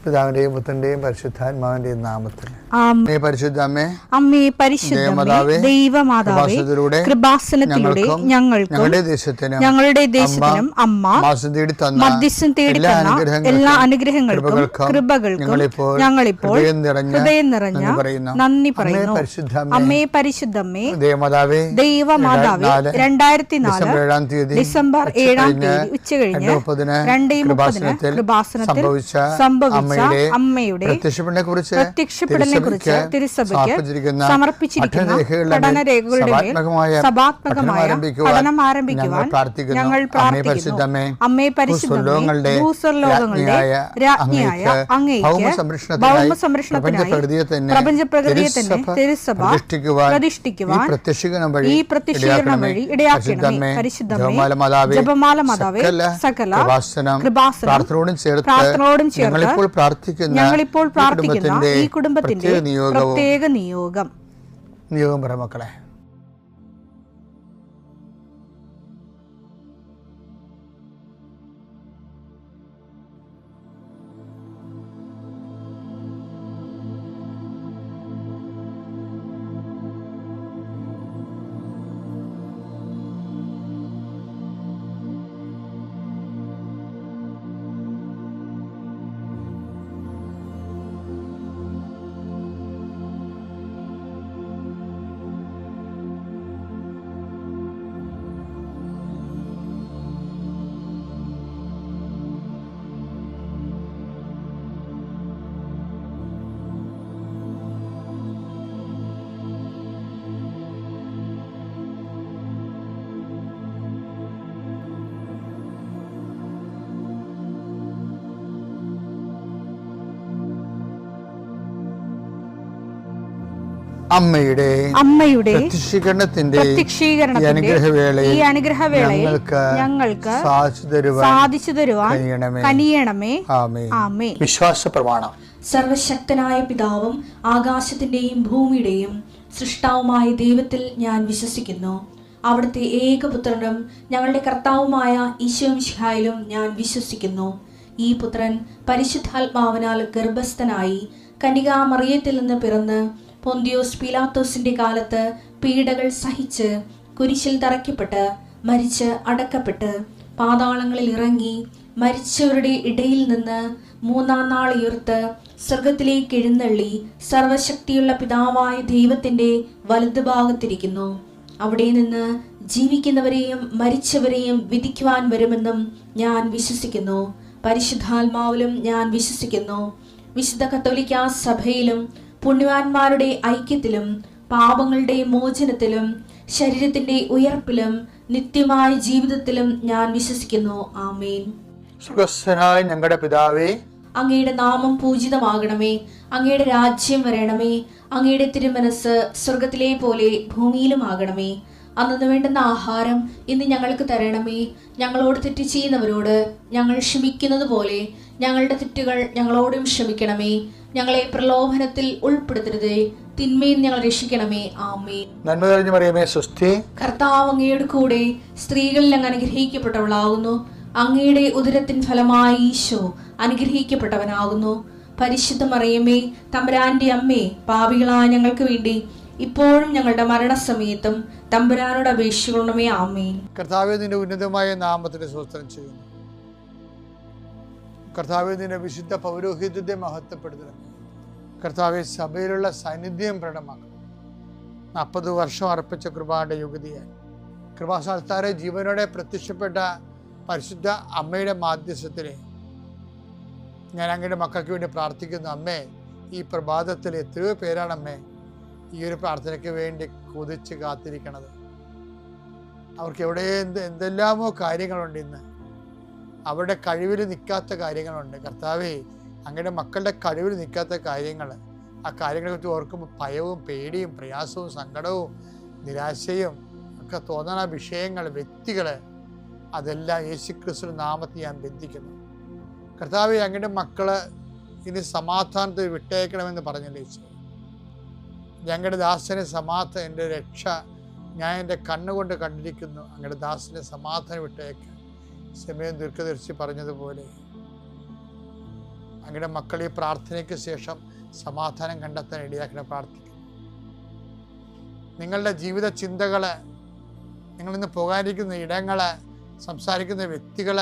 പിതാവിന്റെയും പുത്രന്റെയും പരിശുദ്ധാത്മാവിന്റെയും നാമത്തിൽ പരിശുദ്ധ അമ്മേ, അമ്മേ പരിശുദ്ധമേ, ദൈവമാതാവേ, കൃപാസനത്തിലൂടെ ഞങ്ങളുടെ ദേശത്തിനും അമ്മ മധ്യസ്ഥം തേടി തന്ന എല്ലാ അനുഗ്രഹങ്ങൾക്കും കൃപകൾക്കും ഞങ്ങളിപ്പോൾ ഹൃദയം നിറഞ്ഞ നന്ദി പറയുന്നു. അമ്മേ പരിശുദ്ധമേ, ദൈവമാതാവേ, 2004 ഡിസംബർ 7 ഉച്ചകഴിഞ്ഞ് 2:30 കൃപാസനത്തിൽ സംഭവിച്ച അമ്മയുടെ പ്രത്യക്ഷപ്പെടലിനെ കുറിച്ച് തിരുസഭയ്ക്ക് സമർപ്പിച്ചിരിക്കുന്ന പഠനരേഖകളുടെ മേൽ സഭാത്മകമായ പഠനം ആരംഭിക്കുവാൻ ഞങ്ങൾ പ്രാർത്ഥിക്കുന്നു. അമ്മേ പരിശുദ്ധമേ, ഭൂസ്വർലോകങ്ങളുടെ രാജ്ഞിയായ അങ്ങേയ്ക്ക് ഭൗമ സംരക്ഷണത്തിനായി പ്രപഞ്ചപ്രകൃതിയെ തന്നെ തിരുസഭ പ്രതിഷ്ഠിക്കുവാൻ ഈ പ്രത്യക്ഷീകരണം വഴി ഇടയാക്കണമേ. പരിശുദ്ധമേ, ജപമാല മാതാവേ, സകല കൃപാസനം പ്രാർത്ഥനയോടും ചേർത്ത് ഞങ്ങളിപ്പോൾ പ്രാർത്ഥിക്കുന്ന ഈ കുടുംബത്തിന്റെ പ്രത്യേക നിയോഗം പറ മക്കളെ. അമ്മയുടെ പ്രത്യക്ഷീകരണത്തിന്റെ ഈ അനുഗ്രഹവേളയിൽ ഞങ്ങൾക്ക് സാധിച്ചു തരുവാൻ കനിയണമേ. ആമേൻ. വിശ്വാസ പ്രമാണം. സർവശക്തനായ പിതാവും ആകാശത്തിന്റെയും ഭൂമിയുടെയും സൃഷ്ടാവുമായ ദൈവത്തിൽ ഞാൻ വിശ്വസിക്കുന്നു. അവിടുത്തെ ഏകപുത്രനും ഞങ്ങളുടെ കർത്താവുമായ ഈശോമിശിഹായിലും ഞാൻ വിശ്വസിക്കുന്നു. ഈ പുത്രൻ പരിശുദ്ധാത്മാവിനാൽ ഗർഭസ്ഥനായി കന്യകാമറിയത്തിൽ നിന്ന് പിറന്ന് പൊന്തിയോസ് പീലാത്തോസിന്റെ കാലത്ത് പീഡകൾ സഹിച്ച് കുരിശിൽ തറയ്ക്കപ്പെട്ട് മരിച്ച് അടക്കപ്പെട്ട് പാതാളങ്ങളിൽ ഇറങ്ങി മരിച്ചവരുടെ ഇടയിൽ നിന്ന് 3-ാം നാൾ ഉയർത്ത് സ്വർഗത്തിലേക്ക് എഴുന്നള്ളി സർവശക്തിയുള്ള പിതാവായ ദൈവത്തിന്റെ വലതുഭാഗത്തിരിക്കുന്നു. അവിടെ നിന്ന് ജീവിക്കുന്നവരെയും മരിച്ചവരെയും വിധിക്കുവാൻ വരുമെന്നും ഞാൻ വിശ്വസിക്കുന്നു. പരിശുദ്ധാത്മാവിലും ഞാൻ വിശ്വസിക്കുന്നു. വിശുദ്ധ കത്തോലിക്കാ സഭയിലും പുണ്യവാന്മാരുടെ ഐക്യത്തിലും പാപങ്ങളുടെ മോചനത്തിലും ശരീരത്തിന്റെ ഉയർപ്പിലും നിത്യമായ ജീവിതത്തിലും ഞാൻ വിശ്വസിക്കുന്നു. ആമേൻ. സ്വർഗ്ഗസ്ഥനായ ഞങ്ങളുടെ പിതാവേ, അങ്ങയുടെ നാമം പൂജിതമാകണമേ. അങ്ങയുടെ രാജ്യം വരണമേ. അങ്ങയുടെ തിരുമനസ് സ്വർഗത്തിലെ പോലെ ഭൂമിയിലും ആകണമേ. അന്നു വേണ്ടുന്ന ആഹാരം ഇന്ന് ഞങ്ങൾക്ക് തരണമേ. ഞങ്ങളോട് തെറ്റ് ചെയ്യുന്നവരോട് ഞങ്ങൾ ക്ഷമിക്കുന്നത് പോലെ ഞങ്ങളുടെ തെറ്റുകൾ ഞങ്ങളോടും ക്ഷമിക്കണമേ. ഞങ്ങളെ പ്രലോഭനത്തിൽ ഉൾപ്പെടുത്തരുതേ, തിന്മയിൽ ഞങ്ങൾ രക്ഷിക്കണമേ. ആമേൻ. നന്മ നിറഞ്ഞ മറിയമേ, സ്വസ്തി. കർത്താവ് അങ്ങയുടെ കൂടെ സ്ത്രീകളിൽ അങ്ങ് അനുഗ്രഹിക്കപ്പെട്ടവളാകുന്നു. അങ്ങയുടെ ഉദരത്തിൻ ഫലമായി ഈശോ അനുഗ്രഹിക്കപ്പെട്ടവനാകുന്നു. പരിശുദ്ധ മറിയമേ, തമ്പുരാന്റെ അമ്മേ, പാപികളായ ഞങ്ങൾക്ക് വേണ്ടി ഇപ്പോഴും ഞങ്ങളുടെ മരണസമയത്തും തമ്പുരാനോട് അപേക്ഷിക്കണമേ. ആമേൻ. കർത്താവേ, നിന്റെ ഉന്നതമായ നാമത്തിന് സ്തോത്രം ചെയ്യുന്നു. കർത്താവേ, നിന്റെ വിശുദ്ധ പൗരോഹിത്യത്തെ മഹത്വപ്പെടുത്തണം. കർത്താവെ, സഭയിലുള്ള സാന്നിധ്യം പ്രകടമാക്കണം. 40 വർഷം അർപ്പിച്ച കൃപാന്റെ യുഗതിയായി കൃപാസ്ഥാനത്താരെ ജീവനോടെ പ്രത്യക്ഷപ്പെട്ട പരിശുദ്ധ അമ്മയുടെ മാധ്യസ്ഥത്തിലെ ഞാൻ അങ്ങയുടെ മക്കൾക്ക് വേണ്ടി പ്രാർത്ഥിക്കുന്നു. അമ്മേ, ഈ പ്രഭാതത്തിൽ എത്രയോ പേരാണ് അമ്മേ ഈ ഒരു പ്രാർത്ഥനയ്ക്ക് വേണ്ടി കൊതിച്ച് കാത്തിരിക്കണത്. അവർക്ക് എവിടെ എന്തെല്ലാമോ കാര്യങ്ങളുണ്ട്. ഇന്ന് അവരുടെ കഴിവിൽ നിൽക്കാത്ത കാര്യങ്ങളുണ്ട്. കർത്താവേ, അങ്ങയുടെ മക്കളുടെ കഴിവിൽ നിൽക്കാത്ത കാര്യങ്ങൾ, ആ കാര്യങ്ങളെക്കുറിച്ച് ഓർക്കുമ്പോൾ ഭയവും പേടിയും പ്രയാസവും സങ്കടവും നിരാശയും ഒക്കെ തോന്നുന്ന വിഷയങ്ങൾ, വ്യക്തികൾ, അതെല്ലാം യേശുക്രിസ്തുവിന്റെ നാമത്തിൽ ഞാൻ ബന്ധിക്കുന്നു. കർത്താവേ, അങ്ങയുടെ മക്കള് ഇനി സമാധാനത്തിൽ വിട്ടേക്കണമെന്ന് പറഞ്ഞില്ലേ ഈശോ. ഞങ്ങളുടെ ദാസനെ സമാധാനം, എൻ്റെ രക്ഷ ഞാൻ എൻ്റെ കണ്ണുകൊണ്ട് കണ്ടിരിക്കുന്നു. അങ്ങയുടെ ദാസനെ സമാധാനം വിട്ടേക്ക്. സമയം ദീർഘദർശി പറഞ്ഞതുപോലെ അങ്ങയുടെ മക്കൾ ഈ പ്രാർത്ഥനയ്ക്ക് ശേഷം സമാധാനം കണ്ടെത്താൻ ഇടയാക്കണം പ്രാർത്ഥിക്കുന്നു. നിങ്ങളുടെ ജീവിത ചിന്തകൾ, നിങ്ങളിന്ന് പോകാനിരിക്കുന്ന ഇടങ്ങൾ, സംസാരിക്കുന്ന വ്യക്തികൾ,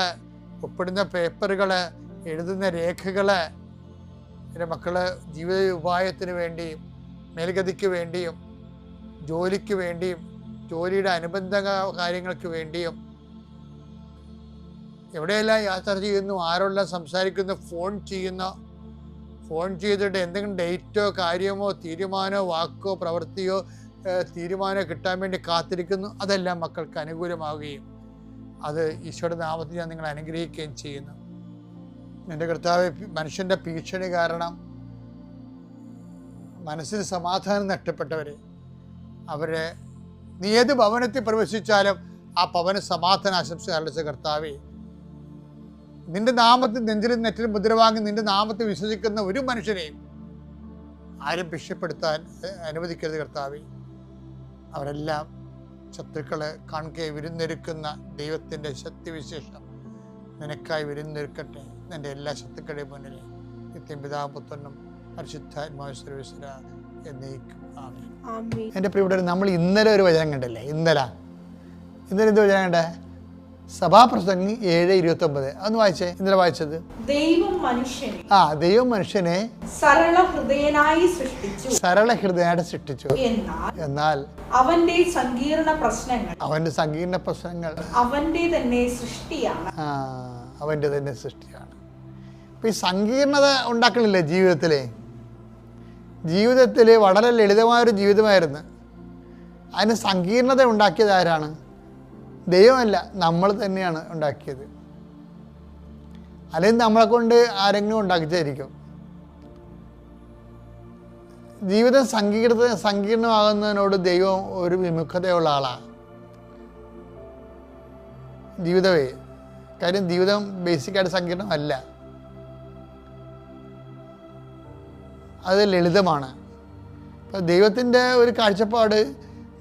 ഒപ്പിടുന്ന പേപ്പറുകൾ, എഴുതുന്ന രേഖകൾ, എൻ്റെ മക്കൾ ജീവിത ഉപായത്തിന് വേണ്ടിയും മേൽഗതിക്ക് വേണ്ടിയും ജോലിക്ക് വേണ്ടിയും ജോലിയുടെ അനുബന്ധ കാര്യങ്ങൾക്ക് വേണ്ടിയും എവിടെയെല്ലാം യാത്ര ചെയ്യുന്നു, ആരോടെല്ലാം സംസാരിക്കുന്നു, ഫോൺ ചെയ്തിട്ട് എന്തെങ്കിലും ഡേറ്റോ കാര്യമോ തീരുമാനമോ വാക്കോ പ്രവൃത്തിയോ തീരുമാനം കിട്ടാൻ വേണ്ടി കാത്തിരിക്കുന്നു, അതെല്ലാം മക്കൾക്ക് അനുകൂലമാവുകയും അത് ഈശോയുടെ നാമത്തിൽ ഞാൻ നിങ്ങളെ അനുഗ്രഹിക്കുകയും ചെയ്യുന്നു. എൻ്റെ കർത്താവേ, മനുഷ്യൻ്റെ ഭീഷണി കാരണം മനസ്സിന് സമാധാനം നഷ്ടപ്പെട്ടവരെ, അവരെ നീ ഏത് ഭവനത്തിൽ പ്രവേശിച്ചാലും ആ ഭവന സമാധാന ആശംസ അർപ്പിച്ച കർത്താവേ, നിന്റെ നാമത്തിൽ നെഞ്ചിലും നെറ്റിലും മുദ്ര വാങ്ങി നിന്റെ നാമത്തിൽ വിശ്വസിക്കുന്ന ഒരു മനുഷ്യനെയും ആരും ഭിക്ഷപ്പെടുത്താൻ അനുവദിക്കരുത് കർത്താവേ. അവരെല്ലാം ശത്രുക്കളെ കാണുകെ വിരുന്നൊരുക്കുന്ന ദൈവത്തിൻ്റെ ശക്തിവിശേഷം നിനക്കായി വിരുന്നൊരുക്കട്ടെ. എൻ്റെ എല്ലാ ശത്രുക്കളുടെയും മുന്നിൽ നിത്യം പിതാവും പുത്രനും പരിശുദ്ധാത്മാവും സർവ്വേശ്വര എന്നേക്കും ആമേൻ. എൻ്റെ പ്രിയപ്പെട്ടവർ, നമ്മൾ ഇന്നലെ ഒരു വചനം കണ്ടല്ലേ? ഇന്നലെ എന്ത് വചനം കണ്ടേ? സഭാപ്രസംഗി 7:29. അതൊന്ന് വായിച്ചേ. ഇന്നലെ വായിച്ചത് ദൈവം മനുഷ്യനെ സരള ഹൃദയനായി സൃഷ്ടിച്ചു, എന്നാൽ അവന്റെ സങ്കീർണ പ്രശ്നങ്ങൾ അവന്റെ തന്നെ സൃഷ്ടിയാണ്. അപ്പൊ ഈ സങ്കീർണത ഉണ്ടാക്കണില്ലേ ജീവിതത്തില് വളരെ ലളിതമായൊരു ജീവിതമായിരുന്നു. അതിന് സങ്കീർണത ഉണ്ടാക്കിയത് ആരാണ്? ദൈവമല്ല, നമ്മൾ തന്നെയാണ് ഉണ്ടാക്കിയത്. അല്ലെങ്കിൽ നമ്മളെ കൊണ്ട് ആരെങ്കിലും ഉണ്ടാക്കിച്ചായിരിക്കും. ജീവിതം സങ്കീർണമാകുന്നതിനോട് ദൈവം ഒരു വിമുഖതയുള്ള ആളാണ്. ജീവിതമേ, കാര്യം ജീവിതം ബേസിക്കായിട്ട് സങ്കീർണമല്ല, അത് ലളിതമാണ്. അപ്പം ദൈവത്തിൻ്റെ ഒരു കാഴ്ചപ്പാട്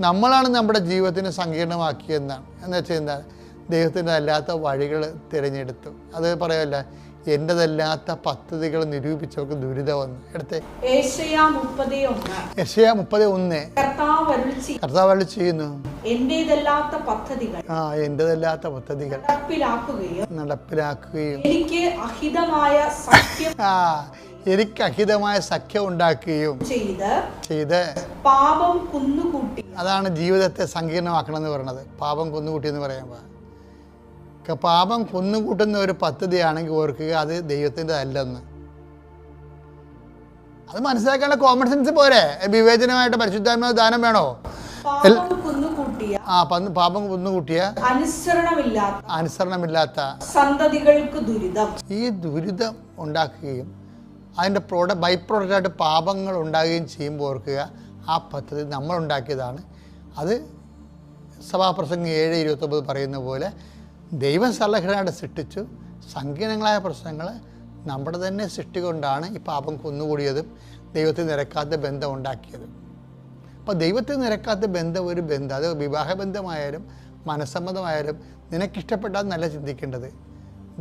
നമ്മളാണ് നമ്മുടെ ജീവിതത്തിന് സങ്കീർണമാക്കിയതെന്നാണ്. എന്ന് വെച്ചാൽ എന്താ? ദൈവത്തിൻ്റെ അല്ലാത്ത വഴികൾ തിരഞ്ഞെടുത്തു. അത് പറയല്ല, എൻ്റെതല്ലാത്ത പദ്ധതികൾ നിരൂപിച്ചവർക്ക് ദുരിതമെന്ന്. എടുത്തേ യെശയ്യാ 30:1 കർത്താവ് അരുളി ചെയ്യുന്നു, എന്റേതല്ലാത്ത പദ്ധതികൾ നടപ്പിലാക്കുകയും എനിക്ക് അഹിതമായ സഖ്യം ഉണ്ടാക്കുകയും ചെയ്ത് പാപം കുന്നുകൂട്ടി. അതാണ് ജീവിതത്തെ സങ്കീർണമാക്കണം എന്ന് പറയുന്നത്. പാപം കുന്നുകൂട്ടി എന്ന് പറയുമ്പോൾ പാപം കുന്നുകൂട്ടുന്ന ഒരു പദ്ധതിയാണെങ്കിൽ ഓർക്കുക, അത് ദൈവത്തിൻ്റെ അല്ലെന്ന്. അത് മനസ്സിലാക്കാനുള്ള കോമൺ സെൻസ് പോരെ? വിവേചനമായിട്ട് പരിശുദ്ധാത്മാവ് ദാനം വേണോ? പാപം കുന്നുകൂട്ടിയ അനുസരണമില്ലാത്ത സന്തതികൾക്ക് ദുരിതം. ഈ ദുരിതം ഉണ്ടാക്കുകയും അതിൻ്റെ ബൈ പ്രോഡക്റ്റായിട്ട് പാപങ്ങൾ ഉണ്ടാകുകയും ചെയ്യുമ്പോൾ ഓർക്കുക, ആ പദ്ധതി നമ്മളുണ്ടാക്കിയതാണ്. അത് സഭാപ്രസംഗം 7:29 പറയുന്ന പോലെ ദൈവം സരളഹൃദയനായിട്ട് സൃഷ്ടിച്ചു. സങ്കീർണങ്ങളായ പ്രശ്നങ്ങൾ നമ്മുടെ തന്നെ സൃഷ്ടി കൊണ്ടാണ് ഈ പാപം കുന്നുകൂടിയതും ദൈവത്തിൽ നിരക്കാത്ത ബന്ധം ഉണ്ടാക്കിയതും. അപ്പോൾ ദൈവത്തിൽ നിരക്കാത്ത ബന്ധം ഒരു ബന്ധം, അത് വിവാഹബന്ധമായാലും മനസ്സമ്മതമായാലും നിനക്കിഷ്ടപ്പെട്ടാൽ നല്ല ചിന്തിക്കേണ്ടത്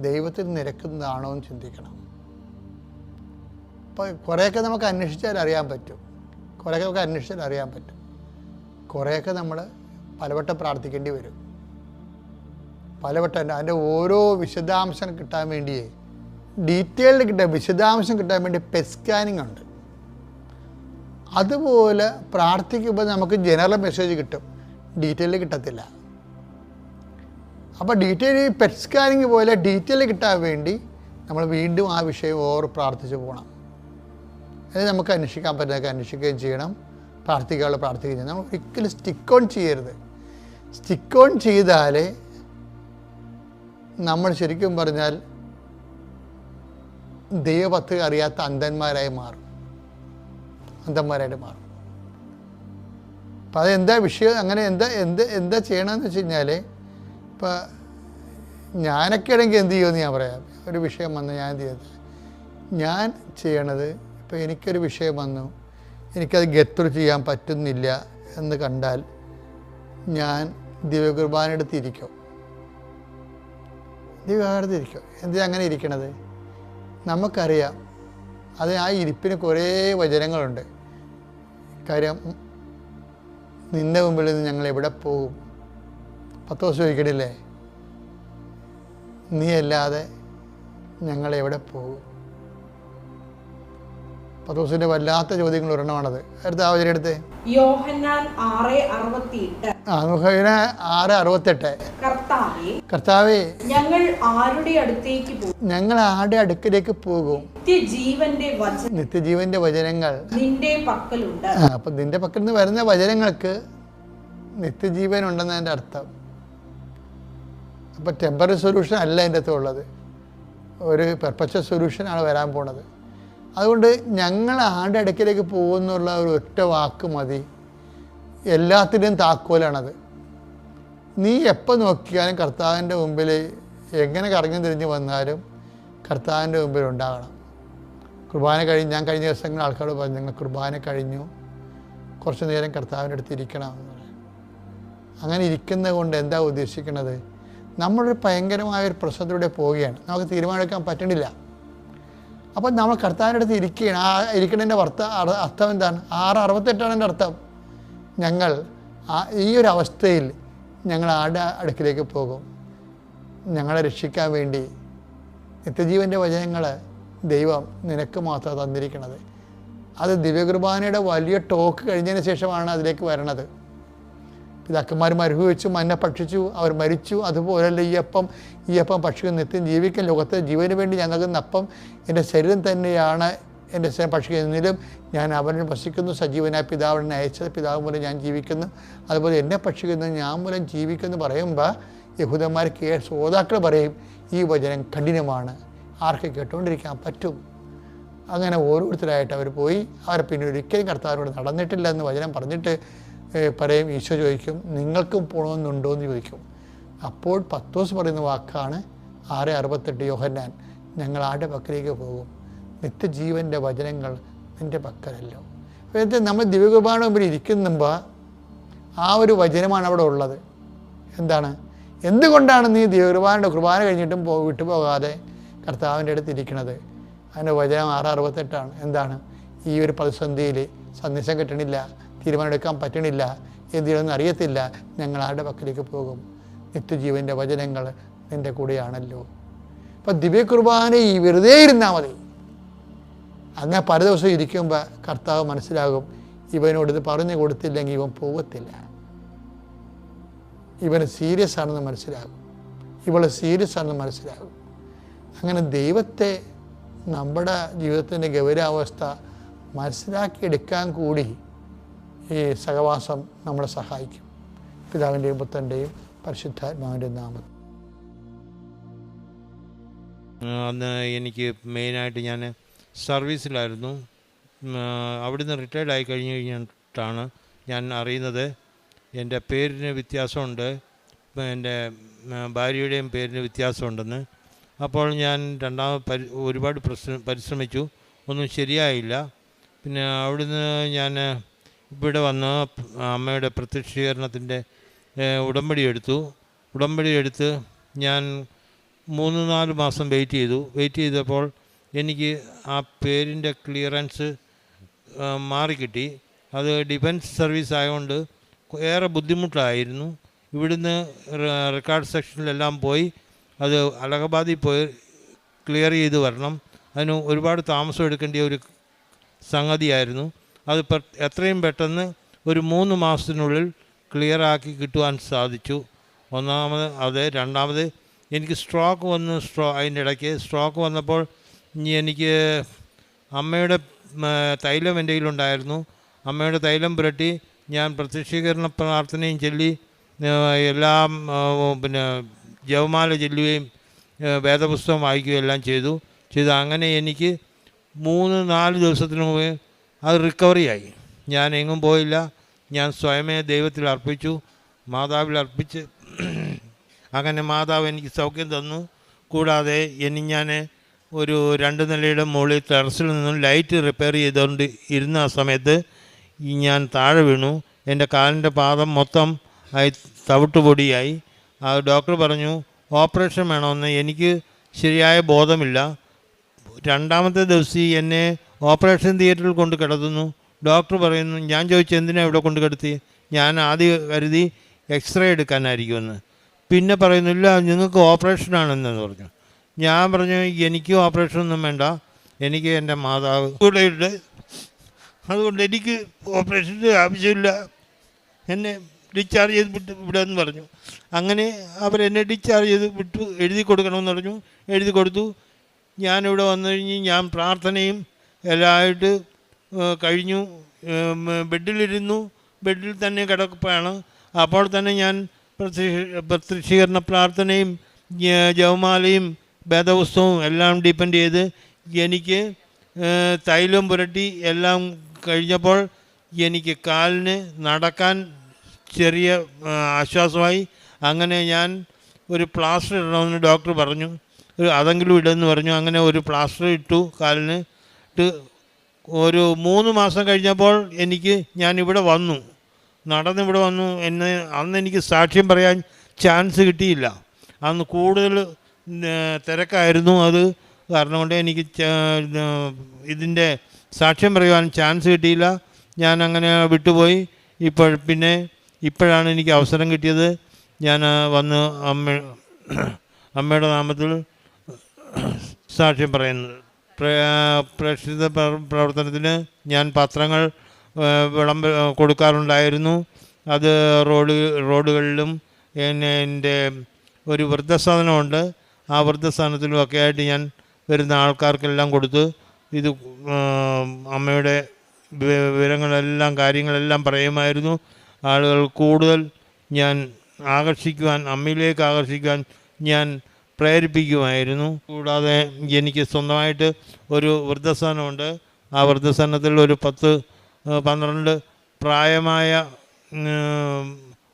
ദൈവത്തിൽ നിരക്കുന്നതാണോ എന്ന് ചിന്തിക്കണം. അപ്പോൾ കുറേയൊക്കെ നമുക്ക് അന്വേഷിച്ചാൽ അറിയാൻ പറ്റും. കുറേയൊക്കെ നമ്മൾ പലവട്ടം പ്രാർത്ഥിക്കേണ്ടി വരും. അതിൻ്റെ ഓരോ വിശദാംശം കിട്ടാൻ വേണ്ടിയേ, വിശദാംശം കിട്ടാൻ വേണ്ടി പെറ്റ് സ്കാനിങ് ഉണ്ട്. അതുപോലെ പ്രാർത്ഥിക്കുമ്പോൾ നമുക്ക് ജനറൽ മെസ്സേജ് കിട്ടും, ഡീറ്റെയിൽ കിട്ടത്തില്ല. അപ്പോൾ പെറ്റ് സ്കാനിങ് പോലെ ഡീറ്റെയിൽ കിട്ടാൻ വേണ്ടി നമ്മൾ വീണ്ടും ആ വിഷയം പ്രാർത്ഥിച്ചു പോകണം. അത് നമുക്ക് അന്വേഷിക്കാൻ പറ്റുന്നതൊക്കെ അന്വേഷിക്കുകയും ചെയ്യണം, പ്രാർത്ഥിക്കുകയും ചെയ്യണം. നമ്മൾ ഒരിക്കലും സ്റ്റിക്ക് ഓൺ ചെയ്യരുത്. സ്റ്റിക്ക് ഓൺ ചെയ്താലേ നമ്മൾ ശരിക്കും പറഞ്ഞാൽ ദൈവപദ്ധതി അറിയാത്ത അന്ധന്മാരായിട്ട് മാറും. അപ്പം അതെന്താ വിഷയം? അങ്ങനെ എന്താ ചെയ്യണമെന്ന് വെച്ച് കഴിഞ്ഞാൽ, ഇപ്പം ഞാനൊക്കെ ആണെങ്കിൽ എന്ത് ചെയ്യുമെന്ന് ഞാൻ പറയാം. ഒരു വിഷയം വന്ന് ഞാൻ എന്ത് ചെയ്തത്, ഞാൻ ചെയ്യണത്, ഇപ്പോൾ എനിക്കൊരു വിഷയം വന്നു, എനിക്കത് ഗെറ്റ് ചെയ്യാൻ പറ്റുന്നില്ല എന്ന് കണ്ടാൽ ഞാൻ ദിവ്യകുർബാനയെടുത്തിരിക്കും. എന്തിനാ അങ്ങനെ ഇരിക്കണത്? നമുക്കറിയാം അത് ആ ഇരിപ്പിന് കുറേ വചനങ്ങളുണ്ട്. കാര്യം നിന്റെ മുമ്പിൽ നിന്ന് ഞങ്ങൾ എവിടെ പോകും? പത്രോസ് ചോദിക്കണില്ലേ, നീ അല്ലാതെ ഞങ്ങൾ എവിടെ പോകും? പത്രോസിന്റെ വല്ലാത്ത ചോദ്യങ്ങൾ ഒരെണ്ണമാണത്. അടുത്ത ആ വചനം എടുത്തേ. യോഹന്നാൻ 6:68. 6:68. കർത്താവേ, ഞങ്ങൾ ആരുടെ അടുത്തേക്ക് പോകും? ഞങ്ങൾ ആരുടെ അടുക്കിലേക്ക് പോകും? നിത്യജീവന്റെ വചനങ്ങൾ നിന്റെ പക്കലുണ്ട്. അപ്പം നിന്റെ പക്കൽ നിന്ന് വരുന്ന വചനങ്ങൾക്ക് നിത്യജീവൻ ഉണ്ടെന്നതിൻ്റെ അർത്ഥം. അപ്പം ടെമ്പററി സൊല്യൂഷൻ അല്ല അതിൻ്റെ അകത്ത് ഉള്ളത്, ഒരു പെർപ്പച്വൽ സൊല്യൂഷനാണ് വരാൻ പോണത്. അതുകൊണ്ട് ഞങ്ങൾ ആരുടെ അടുക്കിലേക്ക് പോകുന്നുള്ള ഒരു ഒറ്റ വാക്ക് മതി, എല്ലാത്തിൻ്റെയും താക്കോലാണത്. നീ എപ്പോൾ നോക്കിയാലും കർത്താവിൻ്റെ മുമ്പിൽ എങ്ങനെ കറങ്ങി തിരിഞ്ഞ് വന്നാലും കർത്താവിൻ്റെ മുമ്പിൽ ഉണ്ടാകണം. കുർബാന കഴിഞ്ഞ് ഞാൻ കഴിഞ്ഞ ദിവസങ്ങൾ ആൾക്കാരോട് പറഞ്ഞു, ഞങ്ങൾ കുർബാന കഴിഞ്ഞു, കുറച്ച് നേരം കർത്താവിൻ്റെ അടുത്ത് ഇരിക്കണം എന്ന് പറഞ്ഞു. അങ്ങനെ ഇരിക്കുന്നത് കൊണ്ട് എന്താ ഉദ്ദേശിക്കുന്നത്? നമ്മളൊരു ഭയങ്കരമായൊരു പ്രശ്നത്തിലൂടെ പോവുകയാണ്, നമുക്ക് തീരുമാനമെടുക്കാൻ പറ്റണില്ല. അപ്പം നമ്മൾ കർത്താവിൻ്റെ അടുത്ത് ഇരിക്കുകയാണ്. ആ ഇരിക്കുന്നതിൻ്റെ അർത്ഥം എന്താണ്? 6:68 എൻ്റെ അർത്ഥം. ഞങ്ങൾ ഈ ഒരു അവസ്ഥയിൽ ഞങ്ങൾ ആരുടെ അടുക്കിലേക്ക് പോകും? ഞങ്ങളെ രക്ഷിക്കാൻ വേണ്ടി നിത്യജീവൻ്റെ വചനങ്ങൾ ദൈവം നിനക്ക് മാത്രം തന്നിരിക്കുന്നത്. അത് ദിവ്യകുർബാനയുടെ വലിയ ടോക്ക് കഴിഞ്ഞതിന് ശേഷമാണ് അതിലേക്ക് വരണത്. പിതാക്കന്മാർ മരുഭവിച്ചു, മന്ന ഭക്ഷിച്ചു, അവർ മരിച്ചു. അതുപോലല്ല ഈ അപ്പം ഭക്ഷിക്കുന്ന നിത്യം ജീവിക്കാൻ ലോകത്തെ ജീവന് വേണ്ടി ഞാൻ നൽകുന്ന അപ്പം എൻ്റെ ശരീരം തന്നെയാണ്. എൻ്റെ ഭക്ഷിക്കുന്നതിലും ഞാൻ അവനെ ഭക്ഷിക്കുന്നു. സജീവനായ പിതാവിനെ അയച്ചത് പിതാവ് മൂലം ഞാൻ ജീവിക്കുന്നു, അതുപോലെ എന്നെ ഭക്ഷിക്കുന്നത് ഞാൻ മൂലം ജീവിക്കുന്നു പറയുമ്പോൾ യഹൂദന്മാർ ശ്രോതാക്കൾ പറയും, ഈ വചനം കഠിനമാണ്, ആർക്ക് കേട്ടുകൊണ്ടിരിക്കാൻ പറ്റും? അങ്ങനെ ഓരോരുത്തരായിട്ട് അവർ പോയി. അവരെ പിന്നെ ഒരിക്കലും കർത്താവിനോട് നടന്നിട്ടില്ല എന്ന് വചനം പറഞ്ഞിട്ട് പറയും. ഈശോ ചോദിക്കും, നിങ്ങൾക്കും പോകണമെന്നുണ്ടോ എന്ന് ചോദിക്കും. അപ്പോൾ പത്രോസ് പറയുന്ന വാക്കാണ് 6:68. യോഹന്നാൻ, ഞങ്ങൾ ആരുടെ പക്കലേക്ക് പോകും? നിത്യജീവൻ്റെ വചനങ്ങൾ നിൻ്റെ പക്കലല്ലോ. അതായത് നമ്മൾ ദിവ്യകുർബാന മുമ്പിൽ ഇരിക്കുമ്പോൾ ആ ഒരു വചനമാണ് അവിടെ ഉള്ളത്. എന്താണ്? എന്തുകൊണ്ടാണ് നീ കുർബാന കഴിഞ്ഞിട്ടും വിട്ടുപോകാതെ കർത്താവിൻ്റെ അടുത്ത് ഇരിക്കുന്നത്? അതിൻ്റെ വചനം 6:68. എന്താണ്? ഈ ഒരു പ്രതിസന്ധിയിൽ സന്ദേശം കിട്ടണില്ല, തീരുമാനമെടുക്കാൻ പറ്റണില്ല, എന്തിനൊന്നും അറിയത്തില്ല, ഞങ്ങൾ ആരുടെ പക്കലേക്ക് പോകും? നിത്യജീവൻ്റെ വചനങ്ങൾ നിൻ്റെ കൂടെയാണല്ലോ. അപ്പം ദിവ്യകുർബാന ഈ വെറുതെ ഇരുന്നാൽ മതി. അങ്ങനെ പല ദിവസം ഇരിക്കുമ്പോൾ കർത്താവ് മനസ്സിലാകും, ഇവനോട് ഇത് പറഞ്ഞു കൊടുത്തില്ലെങ്കിൽ ഇവൻ പോകത്തില്ല, ഇവന് സീരിയസ് ആണെന്ന് മനസ്സിലാകും, ഇവൾ സീരിയസ് ആണെന്ന് മനസ്സിലാകും. അങ്ങനെ ദൈവത്തെ നമ്മുടെ ജീവിതത്തിൻ്റെ ഗൗരവാവസ്ഥ മനസ്സിലാക്കിയെടുക്കാൻ കൂടി ഈ സഹവാസം നമ്മളെ സഹായിക്കും. പിതാവിൻ്റെയും പുത്രൻ്റെയും പരിശുദ്ധാത്മാവിൻ്റെ നാമത്തിൽ. അന്ന് എനിക്ക് മെയിനായിട്ട് ഞാൻ സർവീസിലായിരുന്നു. അവിടുന്ന് റിട്ടയർഡ് ആയി കഴിഞ്ഞിട്ടാണ് ഞാൻ അറിയുന്നത് എൻ്റെ പേരിന് വ്യത്യാസമുണ്ട്, എൻ്റെ ഭാര്യയുടെയും പേരിന് വ്യത്യാസമുണ്ടെന്ന്. അപ്പോൾ ഞാൻ ഒരുപാട് പരിശ്രമിച്ചു, ഒന്നും ശരിയായില്ല. പിന്നെ അവിടുന്ന് ഞാൻ ഇവിടെ വന്ന് അമ്മയുടെ പ്രത്യക്ഷീകരണത്തിൻ്റെ ഉടമ്പടി എടുത്ത് ഞാൻ 3-4 മാസം വെയിറ്റ് ചെയ്തപ്പോൾ എനിക്ക് ആ പേരിൻ്റെ ക്ലിയറൻസ് മാറിക്കിട്ടി. അത് ഡിഫൻസ് സർവീസ് ആയതുകൊണ്ട് ഏറെ ബുദ്ധിമുട്ടായിരുന്നു. ഇവിടുന്ന് റെക്കോർഡ് സെക്ഷനിലെല്ലാം പോയി അത് അലഹബാദിൽ പോയി ക്ലിയർ ചെയ്ത് വരണം. അതിന് ഒരുപാട് താമസം എടുക്കേണ്ട ഒരു സംഗതിയായിരുന്നു. അത് എത്രയും പെട്ടെന്ന് ഒരു 3 മാസത്തിനുള്ളിൽ ക്ലിയറാക്കി കിട്ടുവാൻ സാധിച്ചു. ഒന്നാമത് അത്. രണ്ടാമത് എനിക്ക് സ്ട്രോക്ക് വന്നു. അതിൻ്റെ ഇടയ്ക്ക് സ്ട്രോക്ക് വന്നപ്പോൾ എനിക്ക് അമ്മയുടെ തൈലം എൻ്റെ കയ്യിലുണ്ടായിരുന്നു. അമ്മയുടെ തൈലം പുരട്ടി ഞാൻ പ്രത്യക്ഷീകരണ പ്രാർത്ഥനയും ചൊല്ലി എല്ലാം ജപമാല ചൊല്ലുകയും വേദപുസ്തകം വായിക്കുകയും എല്ലാം ചെയ്തു. അങ്ങനെ എനിക്ക് 3-4 ദിവസത്തിന് മുമ്പ് അത് റിക്കവറിയായി. ഞാൻ എങ്ങും പോയില്ല, ഞാൻ സ്വയമേ ദൈവത്തിൽ അർപ്പിച്ചു, മാതാവിൽ അർപ്പിച്ച് അങ്ങനെ മാതാവ് എനിക്ക് സൗഖ്യം തന്നു. കൂടാതെ ഞാൻ ഒരു 2 നിലയുടെ മുകളിൽ ടെറസിൽ നിന്നും ലൈറ്റ് റിപ്പയർ ചെയ്തുകൊണ്ട് ഇരുന്ന ആ സമയത്ത് ഞാൻ താഴെ വീണു. എൻ്റെ കാലിൻ്റെ പാദം മൊത്തം തവിട്ടുപൊടിയായി. ഡോക്ടർ പറഞ്ഞു ഓപ്പറേഷൻ വേണമെന്ന്. എനിക്ക് ശരിയായ ബോധമില്ല. രണ്ടാമത്തെ ദിവസം എന്നെ ഓപ്പറേഷൻ തിയേറ്ററിൽ കൊണ്ട് കിടത്തുന്നു. ഡോക്ടർ പറയുന്നു, ഞാൻ ചോദിച്ചു എന്തിനാണ് ഇവിടെ കൊണ്ട് കിടത്തി? ഞാൻ ആദ്യം കരുതി എക്സ്റേ എടുക്കാനായിരിക്കുമെന്ന്. പിന്നെ പറയുന്നില്ല, നിങ്ങൾക്ക് ഓപ്പറേഷനാണെന്ന് പറഞ്ഞു. ഞാൻ പറഞ്ഞു, എനിക്ക് ഓപ്പറേഷനൊന്നും വേണ്ട, എനിക്ക് എൻ്റെ മാതാവ് കൂടെയുണ്ട്, അതുകൊണ്ട് എനിക്ക് ഓപ്പറേഷൻ്റെ ആവശ്യമില്ല, എന്നെ ഡിസ്ചാർജ് ചെയ്ത് വിടാമെന്ന് പറഞ്ഞു. അങ്ങനെ അവരെന്നെ ഡിസ്ചാർജ് ചെയ്ത് വിട്ടു. എഴുതി കൊടുക്കണമെന്ന് പറഞ്ഞു. എഴുതി കൊടുത്തു. ഞാനിവിടെ വന്നു കഴിഞ്ഞ് ഞാൻ പ്രാർത്ഥനയും എല്ലാമായിട്ട് കഴിഞ്ഞു. ബെഡിലിരുന്നു. ബെഡിൽ തന്നെ കിടപ്പാണ്. അപ്പോൾ തന്നെ ഞാൻ പ്രത്യക്ഷീകരണ പ്രാർത്ഥനയും ജപമാലയും വേദപുസ്തകവും എല്ലാം ഡിപ്പെൻഡ് ചെയ്ത് എനിക്ക് തൈലം പുരട്ടി എല്ലാം കഴിഞ്ഞപ്പോൾ എനിക്ക് കാലിന് നടക്കാൻ ചെറിയ ആശ്വാസമായി. അങ്ങനെ ഞാൻ ഒരു പ്ലാസ്റ്റർ ഇടണമെന്ന് ഡോക്ടർ പറഞ്ഞു. അതെങ്കിലും ഇടുമെന്ന് പറഞ്ഞു. അങ്ങനെ ഒരു പ്ലാസ്റ്റർ ഇട്ടു കാലിന്. ഒരു 3 മാസം കഴിഞ്ഞപ്പോൾ ഞാനിവിടെ വന്നു, നടന്നിവിടെ വന്നു. അന്ന് എനിക്ക് സാക്ഷ്യം പറയാൻ ചാൻസ് കിട്ടിയില്ല. അന്ന് കൂടുതൽ തിരക്കായിരുന്നു. അത് കാരണം കൊണ്ട് എനിക്ക് ഇതിൻ്റെ സാക്ഷ്യം പറയുവാൻ ചാൻസ് കിട്ടിയില്ല. ഞാൻ അങ്ങനെ വിട്ടുപോയി. ഇപ്പോഴാണ് എനിക്ക് അവസരം കിട്ടിയത്. ഞാൻ വന്ന് അമ്മയുടെ നാമത്തിൽ സാക്ഷ്യം പറയുന്നത്. പ്രേക്ഷിത പ്രവർത്തനത്തിന് ഞാൻ പത്രങ്ങൾ കൊടുക്കാറുണ്ടായിരുന്നു. അത് റോഡുകളിലും എൻ്റെ ഒരു വൃദ്ധസദനമുണ്ട്. ആ വൃദ്ധസദനത്തിലുമൊക്കെ ആയിട്ട് ഞാൻ വരുന്ന ആൾക്കാർക്കെല്ലാം കൊടുത്ത് ഇത് അമ്മയുടെ വിവരങ്ങളെല്ലാം കാര്യങ്ങളെല്ലാം പറയുമായിരുന്നു. ആളുകൾ കൂടുതൽ ഞാൻ അമ്മയിലേക്ക് ആകർഷിക്കുവാൻ ഞാൻ പ്രേരിപ്പിക്കുമായിരുന്നു. കൂടാതെ എനിക്ക് സ്വന്തമായിട്ട് ഒരു വൃദ്ധസദനമുണ്ട്. ആ വൃദ്ധസദനത്തിൽ ഒരു 10-12 പ്രായമായ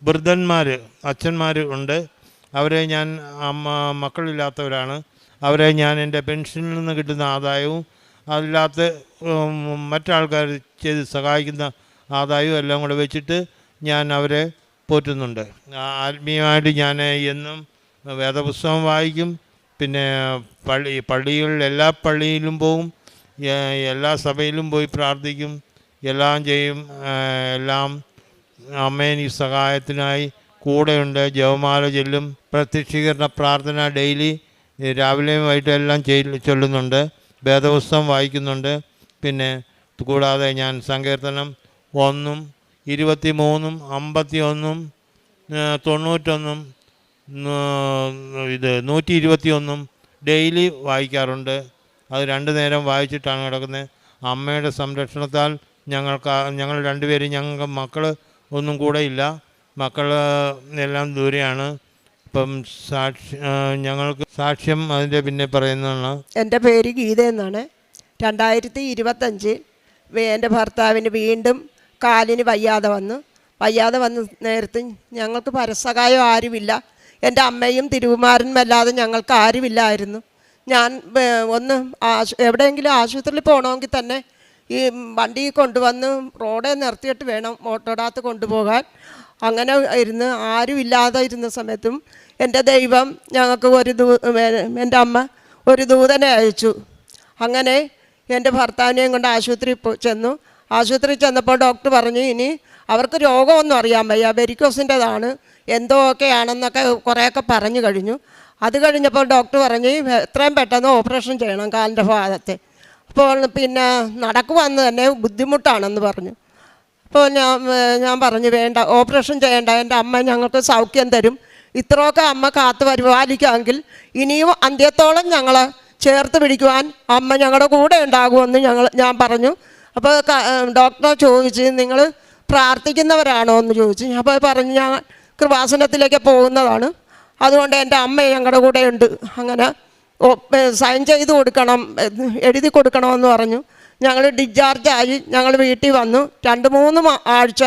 വൃദ്ധന്മാർ, അച്ഛന്മാർ ഉണ്ട്. അവരെ ഞാൻ മക്കളില്ലാത്തവരാണ്. അവരെ ഞാൻ എൻ്റെ പെൻഷനിൽ നിന്ന് കിട്ടുന്ന ആദായവും അല്ലാത്ത മറ്റാൾക്കാർ ചെയ്ത് സഹായിക്കുന്ന ആദായവും എല്ലാം കൂടെ വെച്ചിട്ട് ഞാൻ അവരെ പോറ്റുന്നുണ്ട്. ആത്മീയമായിട്ട് ഞാൻ എന്നും വേദപുസ്തകം വായിക്കും. പിന്നെ എല്ലാ പള്ളിയിലും പോവും, എല്ലാ സഭയിലും പോയി പ്രാർത്ഥിക്കും, എല്ലാം ചെയ്യും. എല്ലാം അമ്മേൻ ഈ സഹായത്തിനായി കൂടെയുണ്ട്. ജപമാല ചൊല്ലും. പ്രത്യക്ഷീകരണ പ്രാർത്ഥന ഡെയിലി രാവിലെയും വൈകിട്ടും എല്ലാം ചൊല്ലുന്നുണ്ട്. വേദപുസ്തകം വായിക്കുന്നുണ്ട്. പിന്നെ കൂടാതെ ഞാൻ സങ്കീർത്തനം 1, 23, 51, 91, 121 ഡെയിലി വായിക്കാറുണ്ട്. അത് 2 നേരം വായിച്ചിട്ടാണ് കിടക്കുന്നത്. അമ്മയുടെ സംരക്ഷണത്താൽ ഞങ്ങൾ 2 പേരും, ഞങ്ങൾക്ക് മക്കൾ ഒന്നും കൂടെ ഇല്ല. മക്കൾ എല്ലാം ദൂരെയാണ്. ഇപ്പം ഞങ്ങൾക്ക് സാക്ഷ്യം അതിൻ്റെ പിന്നെ പറയുന്നതാണ്. എൻ്റെ പേര് ഗീത എന്നാണ്. 2025 എൻ്റെ ഭർത്താവിന് വീണ്ടും കാലിന് വയ്യാതെ വന്ന് നേരത്തെ ഞങ്ങൾക്ക് പരസഹായം ആരുമില്ല. എൻ്റെ അമ്മയും തിരുവുമാരനുമല്ലാതെ ഞങ്ങൾക്ക് ആരുമില്ലായിരുന്നു. ഞാൻ എവിടെയെങ്കിലും ആശുപത്രിയിൽ പോകണമെങ്കിൽ തന്നെ ഈ വണ്ടി കൊണ്ടുവന്ന് റോഡെ നിർത്തിയിട്ട് വേണം ഓട്ടോടകത്ത് കൊണ്ടുപോകാൻ. അങ്ങനെ ആരുമില്ലാതെ ഇരുന്ന സമയത്തും എൻ്റെ ദൈവം ഞങ്ങൾക്ക് എൻ്റെ അമ്മ ഒരു ദൂതനെ അയച്ചു. അങ്ങനെ എൻ്റെ ഭർത്താവിനെയും കൊണ്ട് ആശുപത്രിയിൽ ചെന്നപ്പോൾ ഡോക്ടർ പറഞ്ഞു, ഇനി അവർക്ക് രോഗമൊന്നും അറിയാൻ വയ്യ, വെരിക്കോസിൻ്റെതാണ്, എന്തൊക്കെയാണെന്നൊക്കെ കുറേയൊക്കെ പറഞ്ഞു കഴിഞ്ഞു. അത് കഴിഞ്ഞപ്പോൾ ഡോക്ടർ പറഞ്ഞു എത്രയും പെട്ടെന്ന് ഓപ്പറേഷൻ ചെയ്യണം കാലിൻ്റെ ഭാഗത്തെ. അപ്പോൾ പിന്നെ നടക്കുവാന്ന് തന്നെ ബുദ്ധിമുട്ടാണെന്ന് പറഞ്ഞു. അപ്പോൾ ഞാൻ പറഞ്ഞു വേണ്ട, ഓപ്പറേഷൻ ചെയ്യേണ്ട, എൻ്റെ അമ്മ ഞങ്ങൾക്ക് സൗഖ്യം തരും, ഇത്രയൊക്കെ അമ്മ കാത്തു പരിപാലിക്കാമെങ്കിൽ ഇനിയും അന്ത്യത്തോളം ഞങ്ങളെ ചേർത്ത് പിടിക്കുവാൻ അമ്മ ഞങ്ങളുടെ കൂടെ ഉണ്ടാകുമെന്ന് ഞാൻ പറഞ്ഞു. അപ്പോൾ ഡോക്ടർ ചോദിച്ച് നിങ്ങൾ പ്രാർത്ഥിക്കുന്നവരാണോ എന്ന് ചോദിച്ചു. അപ്പോൾ പറഞ്ഞു ഞാൻ കൃപാസനത്തിലേക്ക് പോകുന്നതാണ്, അതുകൊണ്ട് എൻ്റെ അമ്മ ഞങ്ങളുടെ കൂടെ ഉണ്ട്. അങ്ങനെ സൈൻ ചെയ്ത് കൊടുക്കണം, എഴുതി കൊടുക്കണമെന്ന് പറഞ്ഞു. ഞങ്ങൾ ഡിസ്ചാർജായി ഞങ്ങൾ വീട്ടിൽ വന്നു. 2-3 ആഴ്ച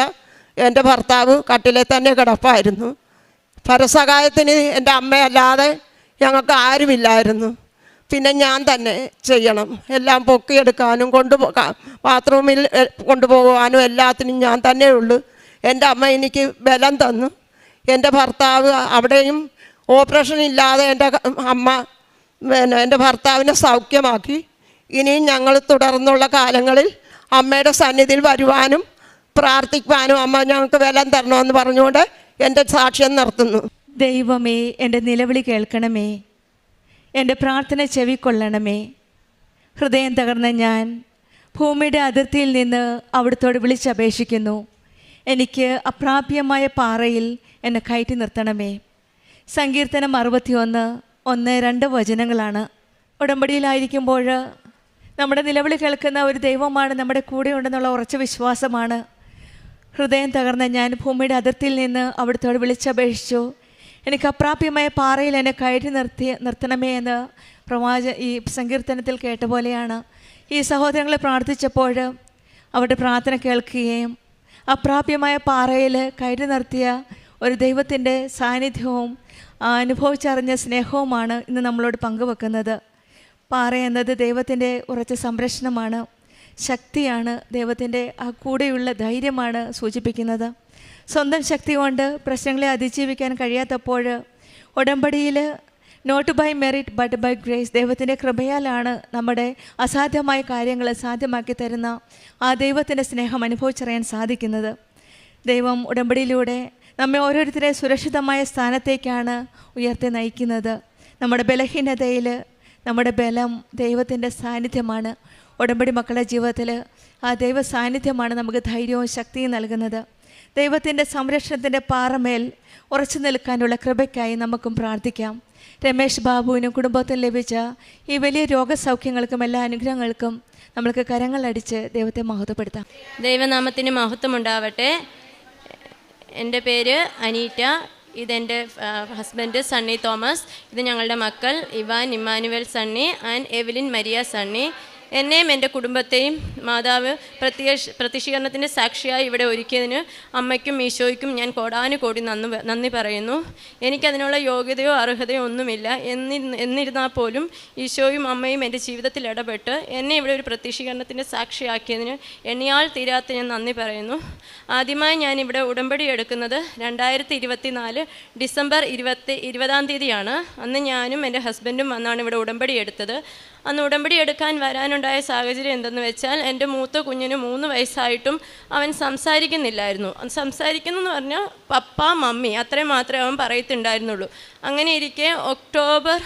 എൻ്റെ ഭർത്താവ് കട്ടിലെ തന്നെ കിടപ്പായിരുന്നു. പരസഹായത്തിന് എൻ്റെ അമ്മയല്ലാതെ ഞങ്ങൾക്ക് ആരുമില്ലായിരുന്നു. പിന്നെ ഞാൻ തന്നെ ചെയ്യണം, എല്ലാം പൊക്കിയെടുക്കാനും ബാത്റൂമിൽ കൊണ്ടുപോകാനും എല്ലാത്തിനും ഞാൻ തന്നെ ഉള്ളു. എൻ്റെ അമ്മ എനിക്ക് ബലം തന്നു. എൻ്റെ ഭർത്താവ് അവിടെയും ഓപ്പറേഷൻ ഇല്ലാതെ എൻ്റെ അമ്മ എൻ്റെ ഭർത്താവിനെ സൗഖ്യമാക്കി. ഇനിയും ഞങ്ങൾ തുടർന്നുള്ള കാലങ്ങളിൽ അമ്മയുടെ സന്നിധിയിൽ വരുവാനും പ്രാർത്ഥിക്കുവാനും അമ്മ ഞങ്ങൾക്ക് ബലം തരണമെന്ന് പറഞ്ഞുകൊണ്ട് എൻ്റെ സാക്ഷ്യം നിർത്തുന്നു. ദൈവമേ, എൻ്റെ നിലവിളി കേൾക്കണമേ, എൻ്റെ പ്രാർത്ഥന ചെവിക്കൊള്ളണമേ. ഹൃദയം തകർന്ന ഞാൻ ഭൂമിയുടെ അതിർത്തിയിൽ നിന്ന് അവിടുത്തോട് വിളിച്ചപേക്ഷിക്കുന്നു. എനിക്ക് അപ്രാപ്യമായ പാറയിൽ എന്നെ കയറ്റി നിർത്തണമേ. സങ്കീർത്തനം 61:1-2 വചനങ്ങളാണ്. ഉടമ്പടിയിലായിരിക്കുമ്പോൾ നമ്മുടെ നിലവിളി കേൾക്കുന്ന ഒരു ദൈവമാണ് നമ്മുടെ കൂടെ ഉണ്ടെന്നുള്ള ഉറച്ച വിശ്വാസമാണ്. ഹൃദയം തകർന്ന ഞാൻ ഭൂമിയുടെ അതിർത്തിയിൽ നിന്ന് അവിടുത്തോട് വിളിച്ചപേക്ഷിച്ചു. എനിക്ക് അപ്രാപ്യമായ പാറയിൽ എന്നെ കയറ്റി നിർത്തണമേ എന്ന് ഈ സങ്കീർത്തനത്തിൽ കേട്ട പോലെയാണ്. ഈ സഹോദരങ്ങളെ പ്രാർത്ഥിച്ചപ്പോൾ അവരുടെ പ്രാർത്ഥന കേൾക്കുകയും അപ്രാപ്യമായ പാറയിൽ കയറ്റി നിർത്തിയ ഒരു ദൈവത്തിൻ്റെ സാന്നിധ്യവും അനുഭവിച്ചറിഞ്ഞ സ്നേഹവുമാണ് ഇന്ന് നമ്മളോട് പങ്കുവെക്കുന്നത്. പാറ എന്നത് ദൈവത്തിൻ്റെ ഉറച്ച സംരക്ഷണമാണ്, ശക്തിയാണ്, ദൈവത്തിൻ്റെ ആ കൂടെയുള്ള ധൈര്യമാണ് സൂചിപ്പിക്കുന്നത്. സ്വന്തം ശക്തി കൊണ്ട് പ്രശ്നങ്ങളെ അതിജീവിക്കാൻ കഴിയാത്തപ്പോൾ ഉടമ്പടിയിൽ not by merit but by grace, ദൈവത്തിൻ്റെ കൃപയാലാണ് നമ്മുടെ അസാധ്യമായ കാര്യങ്ങൾ സാധ്യമാക്കി തരുന്ന ആ ദൈവത്തിൻ്റെ സ്നേഹം അനുഭവിച്ചറിയാൻ സാധിക്കുന്നത്. ദൈവം ഉടമ്പടിയിലൂടെ നമ്മെ ഓരോരുത്തരെ സുരക്ഷിതമായ സ്ഥാനത്തേക്കാണ് ഉയർത്തി നയിക്കുന്നത്. നമ്മുടെ ബലഹീനതയിൽ നമ്മുടെ ബലം ദൈവത്തിൻ്റെ സാന്നിധ്യമാണ്. ഉടമ്പടി മക്കളുടെ ജീവിതത്തിൽ ആ ദൈവ സാന്നിധ്യമാണ് നമുക്ക് ധൈര്യവും ശക്തിയും നൽകുന്നത്. ദൈവത്തിൻ്റെ സംരക്ഷണത്തിൻ്റെ പാറമേൽ ഉറച്ചു നിൽക്കാനുള്ള കൃപയ്ക്കായി നമുക്കും പ്രാർത്ഥിക്കാം. രമേശ് ബാബുവിനും കുടുംബത്തിനും ലഭിച്ച ഈ വലിയ രോഗസൗഖ്യങ്ങൾക്കും എല്ലാ അനുഗ്രഹങ്ങൾക്കും നമ്മൾക്ക് കരങ്ങളടിച്ച് ദൈവത്തെ മഹത്വപ്പെടുത്താം. ദൈവനാമത്തിന് മഹത്വമുണ്ടാവട്ടെ. എൻ്റെ പേര് അനീറ്റ. ഇതെൻ്റെ ഹസ്ബൻഡ് സണ്ണി തോമസ്. ഇത് ഞങ്ങളുടെ മക്കൾ Ivan Emmanuel Sunny and Evelyn Maria Sunny. എന്നെയും എൻ്റെ കുടുംബത്തെയും മാതാവ് പ്രത്യക്ഷീകരണത്തിൻ്റെ സാക്ഷിയായി ഇവിടെ ഒരുക്കിയതിന് അമ്മയ്ക്കും ഈശോയ്ക്കും ഞാൻ കോടാനുകോടി നന്ദി പറയുന്നു. എനിക്കതിനുള്ള യോഗ്യതയോ അർഹതയോ ഒന്നുമില്ല. എന്നിരുന്നാൽ പോലും ഈശോയും അമ്മയും എൻ്റെ ജീവിതത്തിൽ ഇടപെട്ട് എന്നെ ഇവിടെ ഒരു പ്രത്യക്ഷീകരണത്തിൻ്റെ സാക്ഷിയാക്കിയതിന് എണ്ണിയാൽ തീരാത്ത ഞാൻ നന്ദി പറയുന്നു. ആദ്യമായി ഞാൻ ഇവിടെ ഉടമ്പടി എടുക്കുന്നത് 2024 ഡിസംബർ 20 അന്ന് ഞാനും എൻ്റെ ഹസ്ബൻഡും വന്നാണ് ഇവിടെ ഉടമ്പടി എടുത്തത്. അന്ന് ഉടമ്പടി എടുക്കാൻ വരാനുണ്ടായ സാഹചര്യം എന്തെന്ന് വെച്ചാൽ എൻ്റെ മൂത്ത കുഞ്ഞിന് 3 വയസ്സായിട്ടും അവൻ സംസാരിക്കുന്നില്ലായിരുന്നു. സംസാരിക്കുന്നെന്ന് പറഞ്ഞാൽ പപ്പ മമ്മി അത്രയും മാത്രമേ അവൻ പറയത്തുണ്ടായിരുന്നുള്ളൂ. അങ്ങനെ ഇരിക്കെ ഒക്ടോബർ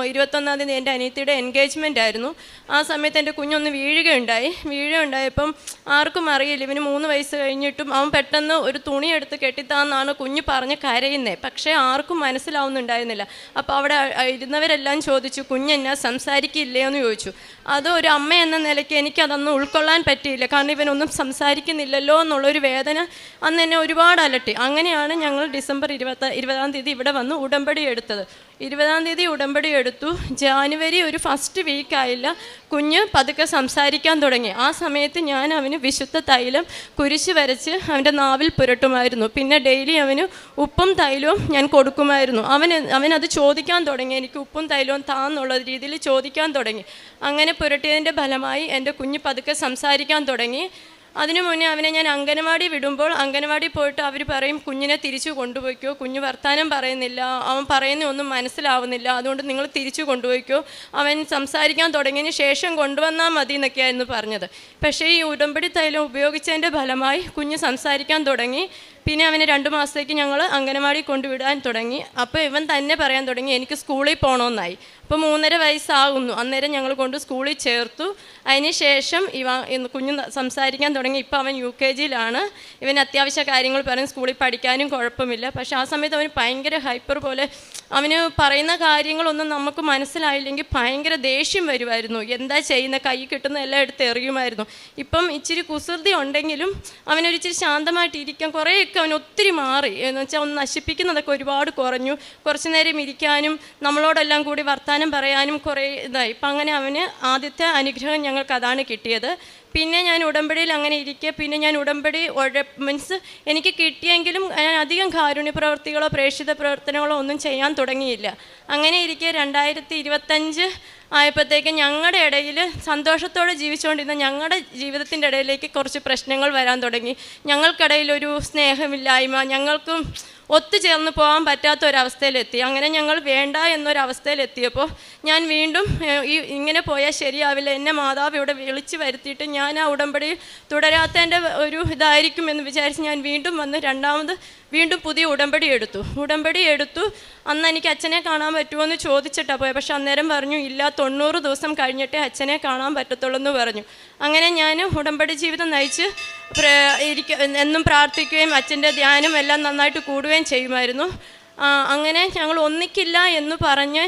21 എൻ്റെ അനിയത്തിയുടെ എൻഗേജ്മെൻ്റ് ആയിരുന്നു. ആ സമയത്ത് എൻ്റെ കുഞ്ഞൊന്ന് വീഴുകയുണ്ടായപ്പം ആർക്കും അറിയില്ല. ഇവന് 3 വയസ്സ് കഴിഞ്ഞിട്ടും അവൻ പെട്ടെന്ന് ഒരു തുണി എടുത്ത് കെട്ടിത്താന്നാണ് കുഞ്ഞ് പറഞ്ഞ് കരയുന്നത്. പക്ഷേ ആർക്കും മനസ്സിലാവുന്നുണ്ടായിരുന്നില്ല. അപ്പോൾ അവിടെ ഇരുന്നവരെല്ലാം ചോദിച്ചു, കുഞ്ഞെന്നാ സംസാരിക്കില്ലേ എന്ന് ചോദിച്ചു. അത് ഒരു അമ്മ എന്ന നിലയ്ക്ക് എനിക്കതൊന്നും ഉൾക്കൊള്ളാൻ പറ്റിയില്ല. കാരണം ഇവനൊന്നും സംസാരിക്കുന്നില്ലല്ലോ എന്നുള്ളൊരു വേദന അന്ന് എന്നെ ഒരുപാട് അലട്ടി. അങ്ങനെയാണ് ഞങ്ങൾ ഡിസംബർ 20 ഇവിടെ വന്ന് ഉടമ്പടി എടുത്തത്. 20 ഉടമ്പടി എടുത്തു. ജാനുവരി ഒരു ഫസ്റ്റ് വീക്കായില്ല, കുഞ്ഞ് പതുക്കെ സംസാരിക്കാൻ തുടങ്ങി. ആ സമയത്ത് ഞാൻ അവന് വിശുദ്ധ തൈലം കുരിശ് വരച്ച് അവൻ്റെ നാവിൽ പുരട്ടുമായിരുന്നു. പിന്നെ ഡെയിലി അവന് ഉപ്പും തൈലവും ഞാൻ കൊടുക്കുമായിരുന്നു. അവനത് ചോദിക്കാൻ തുടങ്ങി, എനിക്ക് ഉപ്പും തൈലവും താന്നുള്ള രീതിയിൽ ചോദിക്കാൻ തുടങ്ങി. അങ്ങനെ പുരട്ടിയതിൻ്റെ ഫലമായി എൻ്റെ കുഞ്ഞ് പതുക്കെ സംസാരിക്കാൻ തുടങ്ങി. അതിനു മുന്നേ അവനെ ഞാൻ അംഗനവാടി വിടുമ്പോൾ അംഗനവാടി പോയിട്ട് അവർ പറയും, കുഞ്ഞിനെ തിരിച്ചു കൊണ്ടുപോയിക്കോ, കുഞ്ഞ് വർത്താനം പറയുന്നില്ല, അവൻ പറയുന്നതൊന്നും മനസ്സിലാവുന്നില്ല, അതുകൊണ്ട് നിങ്ങൾ തിരിച്ചു കൊണ്ടുപോയിക്കോ, അവൻ സംസാരിക്കാൻ തുടങ്ങിയതിന് ശേഷം കൊണ്ടുവന്നാൽ മതി എന്നൊക്കെയായിരുന്നു പറഞ്ഞത്. പക്ഷേ ഈ ഉടമ്പടി തൈലം ഉപയോഗിച്ചതിൻ്റെ ഫലമായി കുഞ്ഞ് സംസാരിക്കാൻ തുടങ്ങി. പിന്നെ അവനെ 2 മാസത്തേക്ക് ഞങ്ങൾ അംഗനവാടി കൊണ്ടുവിടാൻ തുടങ്ങി. അപ്പോൾ ഇവൻ തന്നെ പറയാൻ തുടങ്ങി, എനിക്ക് സ്കൂളിൽ പോകണമെന്നായി. അപ്പോൾ 3.5 വയസ്സാകുന്നു. അന്നേരം ഞങ്ങൾ കൊണ്ട് സ്കൂളിൽ ചേർത്തു. അതിന് ശേഷം കുഞ്ഞ് സംസാരിക്കാൻ തുടങ്ങി. ഇപ്പോൾ അവൻ UKG-യിലാണ്. ഇവൻ അത്യാവശ്യ കാര്യങ്ങൾ പറയും, സ്കൂളിൽ പഠിക്കാനും കുഴപ്പമില്ല. പക്ഷേ ആ സമയത്ത് അവന് ഭയങ്കര ഹൈപ്പർ പോലെ, അവന് പറയുന്ന കാര്യങ്ങളൊന്നും നമുക്ക് മനസ്സിലായില്ലെങ്കിൽ ഭയങ്കര ദേഷ്യം വരുമായിരുന്നു. എന്താ ചെയ്യുന്ന, കൈ കിട്ടുന്ന എല്ലാം എടുത്ത് എറിയുമായിരുന്നു. ഇപ്പം ഇച്ചിരി കുസൃതി ഉണ്ടെങ്കിലും അവനൊരിച്ചിരി ശാന്തമായിട്ടിരിക്കാൻ കുറേയൊക്കെ അവൻ ഒത്തിരി മാറി. എന്ന് വെച്ചാൽ ഒന്ന് നശിപ്പിക്കുന്നതൊക്കെ ഒരുപാട് കുറഞ്ഞു. കുറച്ച് നേരം ഇരിക്കാനും നമ്മളോടെല്ലാം കൂടി വർത്താനം പറയാനും കുറേ ഇതായി. ഇപ്പം അങ്ങനെ അവന് ആദ്യത്തെ അനുഗ്രഹം ഞങ്ങൾക്ക് അതാണ് കിട്ടിയത്. പിന്നെ ഞാൻ ഉടമ്പടിയിൽ അങ്ങനെ ഇരിക്കുക. പിന്നെ ഞാൻ ഉടമ്പടി മീൻസ് എനിക്ക് കിട്ടിയെങ്കിലും ഞാൻ അധികം കാരുണ്യ പ്രവർത്തികളോ പ്രേക്ഷിത പ്രവർത്തനങ്ങളോ ഒന്നും ചെയ്യാൻ തുടങ്ങിയില്ല. അങ്ങനെ ഇരിക്കെ 2025 ആയപ്പോഴത്തേക്ക് ഞങ്ങളുടെ ഇടയിൽ സന്തോഷത്തോടെ ജീവിച്ചുകൊണ്ടിരുന്ന ഞങ്ങളുടെ ജീവിതത്തിൻ്റെ ഇടയിലേക്ക് കുറച്ച് പ്രശ്നങ്ങൾ വരാൻ തുടങ്ങി. ഞങ്ങൾക്കിടയിലൊരു സ്നേഹമില്ലായ്മ, ഞങ്ങൾക്കും ഒത്തുചേർന്ന് പോകാൻ പറ്റാത്ത ഒരവസ്ഥയിലെത്തി. അങ്ങനെ ഞങ്ങൾ വേണ്ട എന്നൊരവസ്ഥയിലെത്തിയപ്പോൾ ഞാൻ വീണ്ടും ഇങ്ങനെ പോയാൽ ശരിയാവില്ല, എന്നെ മാതാവ് ഇവിടെ വിളിച്ചു വരുത്തിയിട്ട് ഞാൻ ആ ഉടമ്പടി തുടരാത്തതിൻ്റെ ഒരു ഇതായിരിക്കുമെന്ന് വിചാരിച്ച് ഞാൻ വീണ്ടും വന്ന് വീണ്ടും പുതിയ ഉടമ്പടി എടുത്തു. അന്ന് എനിക്ക് അച്ഛനെ കാണാൻ പറ്റുമോ എന്ന് ചോദിച്ചിട്ടാണ് പോയത്. പക്ഷെ അന്നേരം പറഞ്ഞു ഇല്ല, 90 ദിവസം കഴിഞ്ഞിട്ടേ അച്ഛനെ കാണാൻ പറ്റത്തുള്ളൂ എന്ന് പറഞ്ഞു. അങ്ങനെ ഞാൻ ഉടമ്പടി ജീവിതം നയിച്ച് എന്നും പ്രാർത്ഥിക്കുകയും അച്ഛൻ്റെ ധ്യാനം എല്ലാം നന്നായിട്ട് കൂടുകയും ചെയ്യുമായിരുന്നു. അങ്ങനെ ഞങ്ങൾ ഒന്നിക്കില്ല എന്ന് പറഞ്ഞ്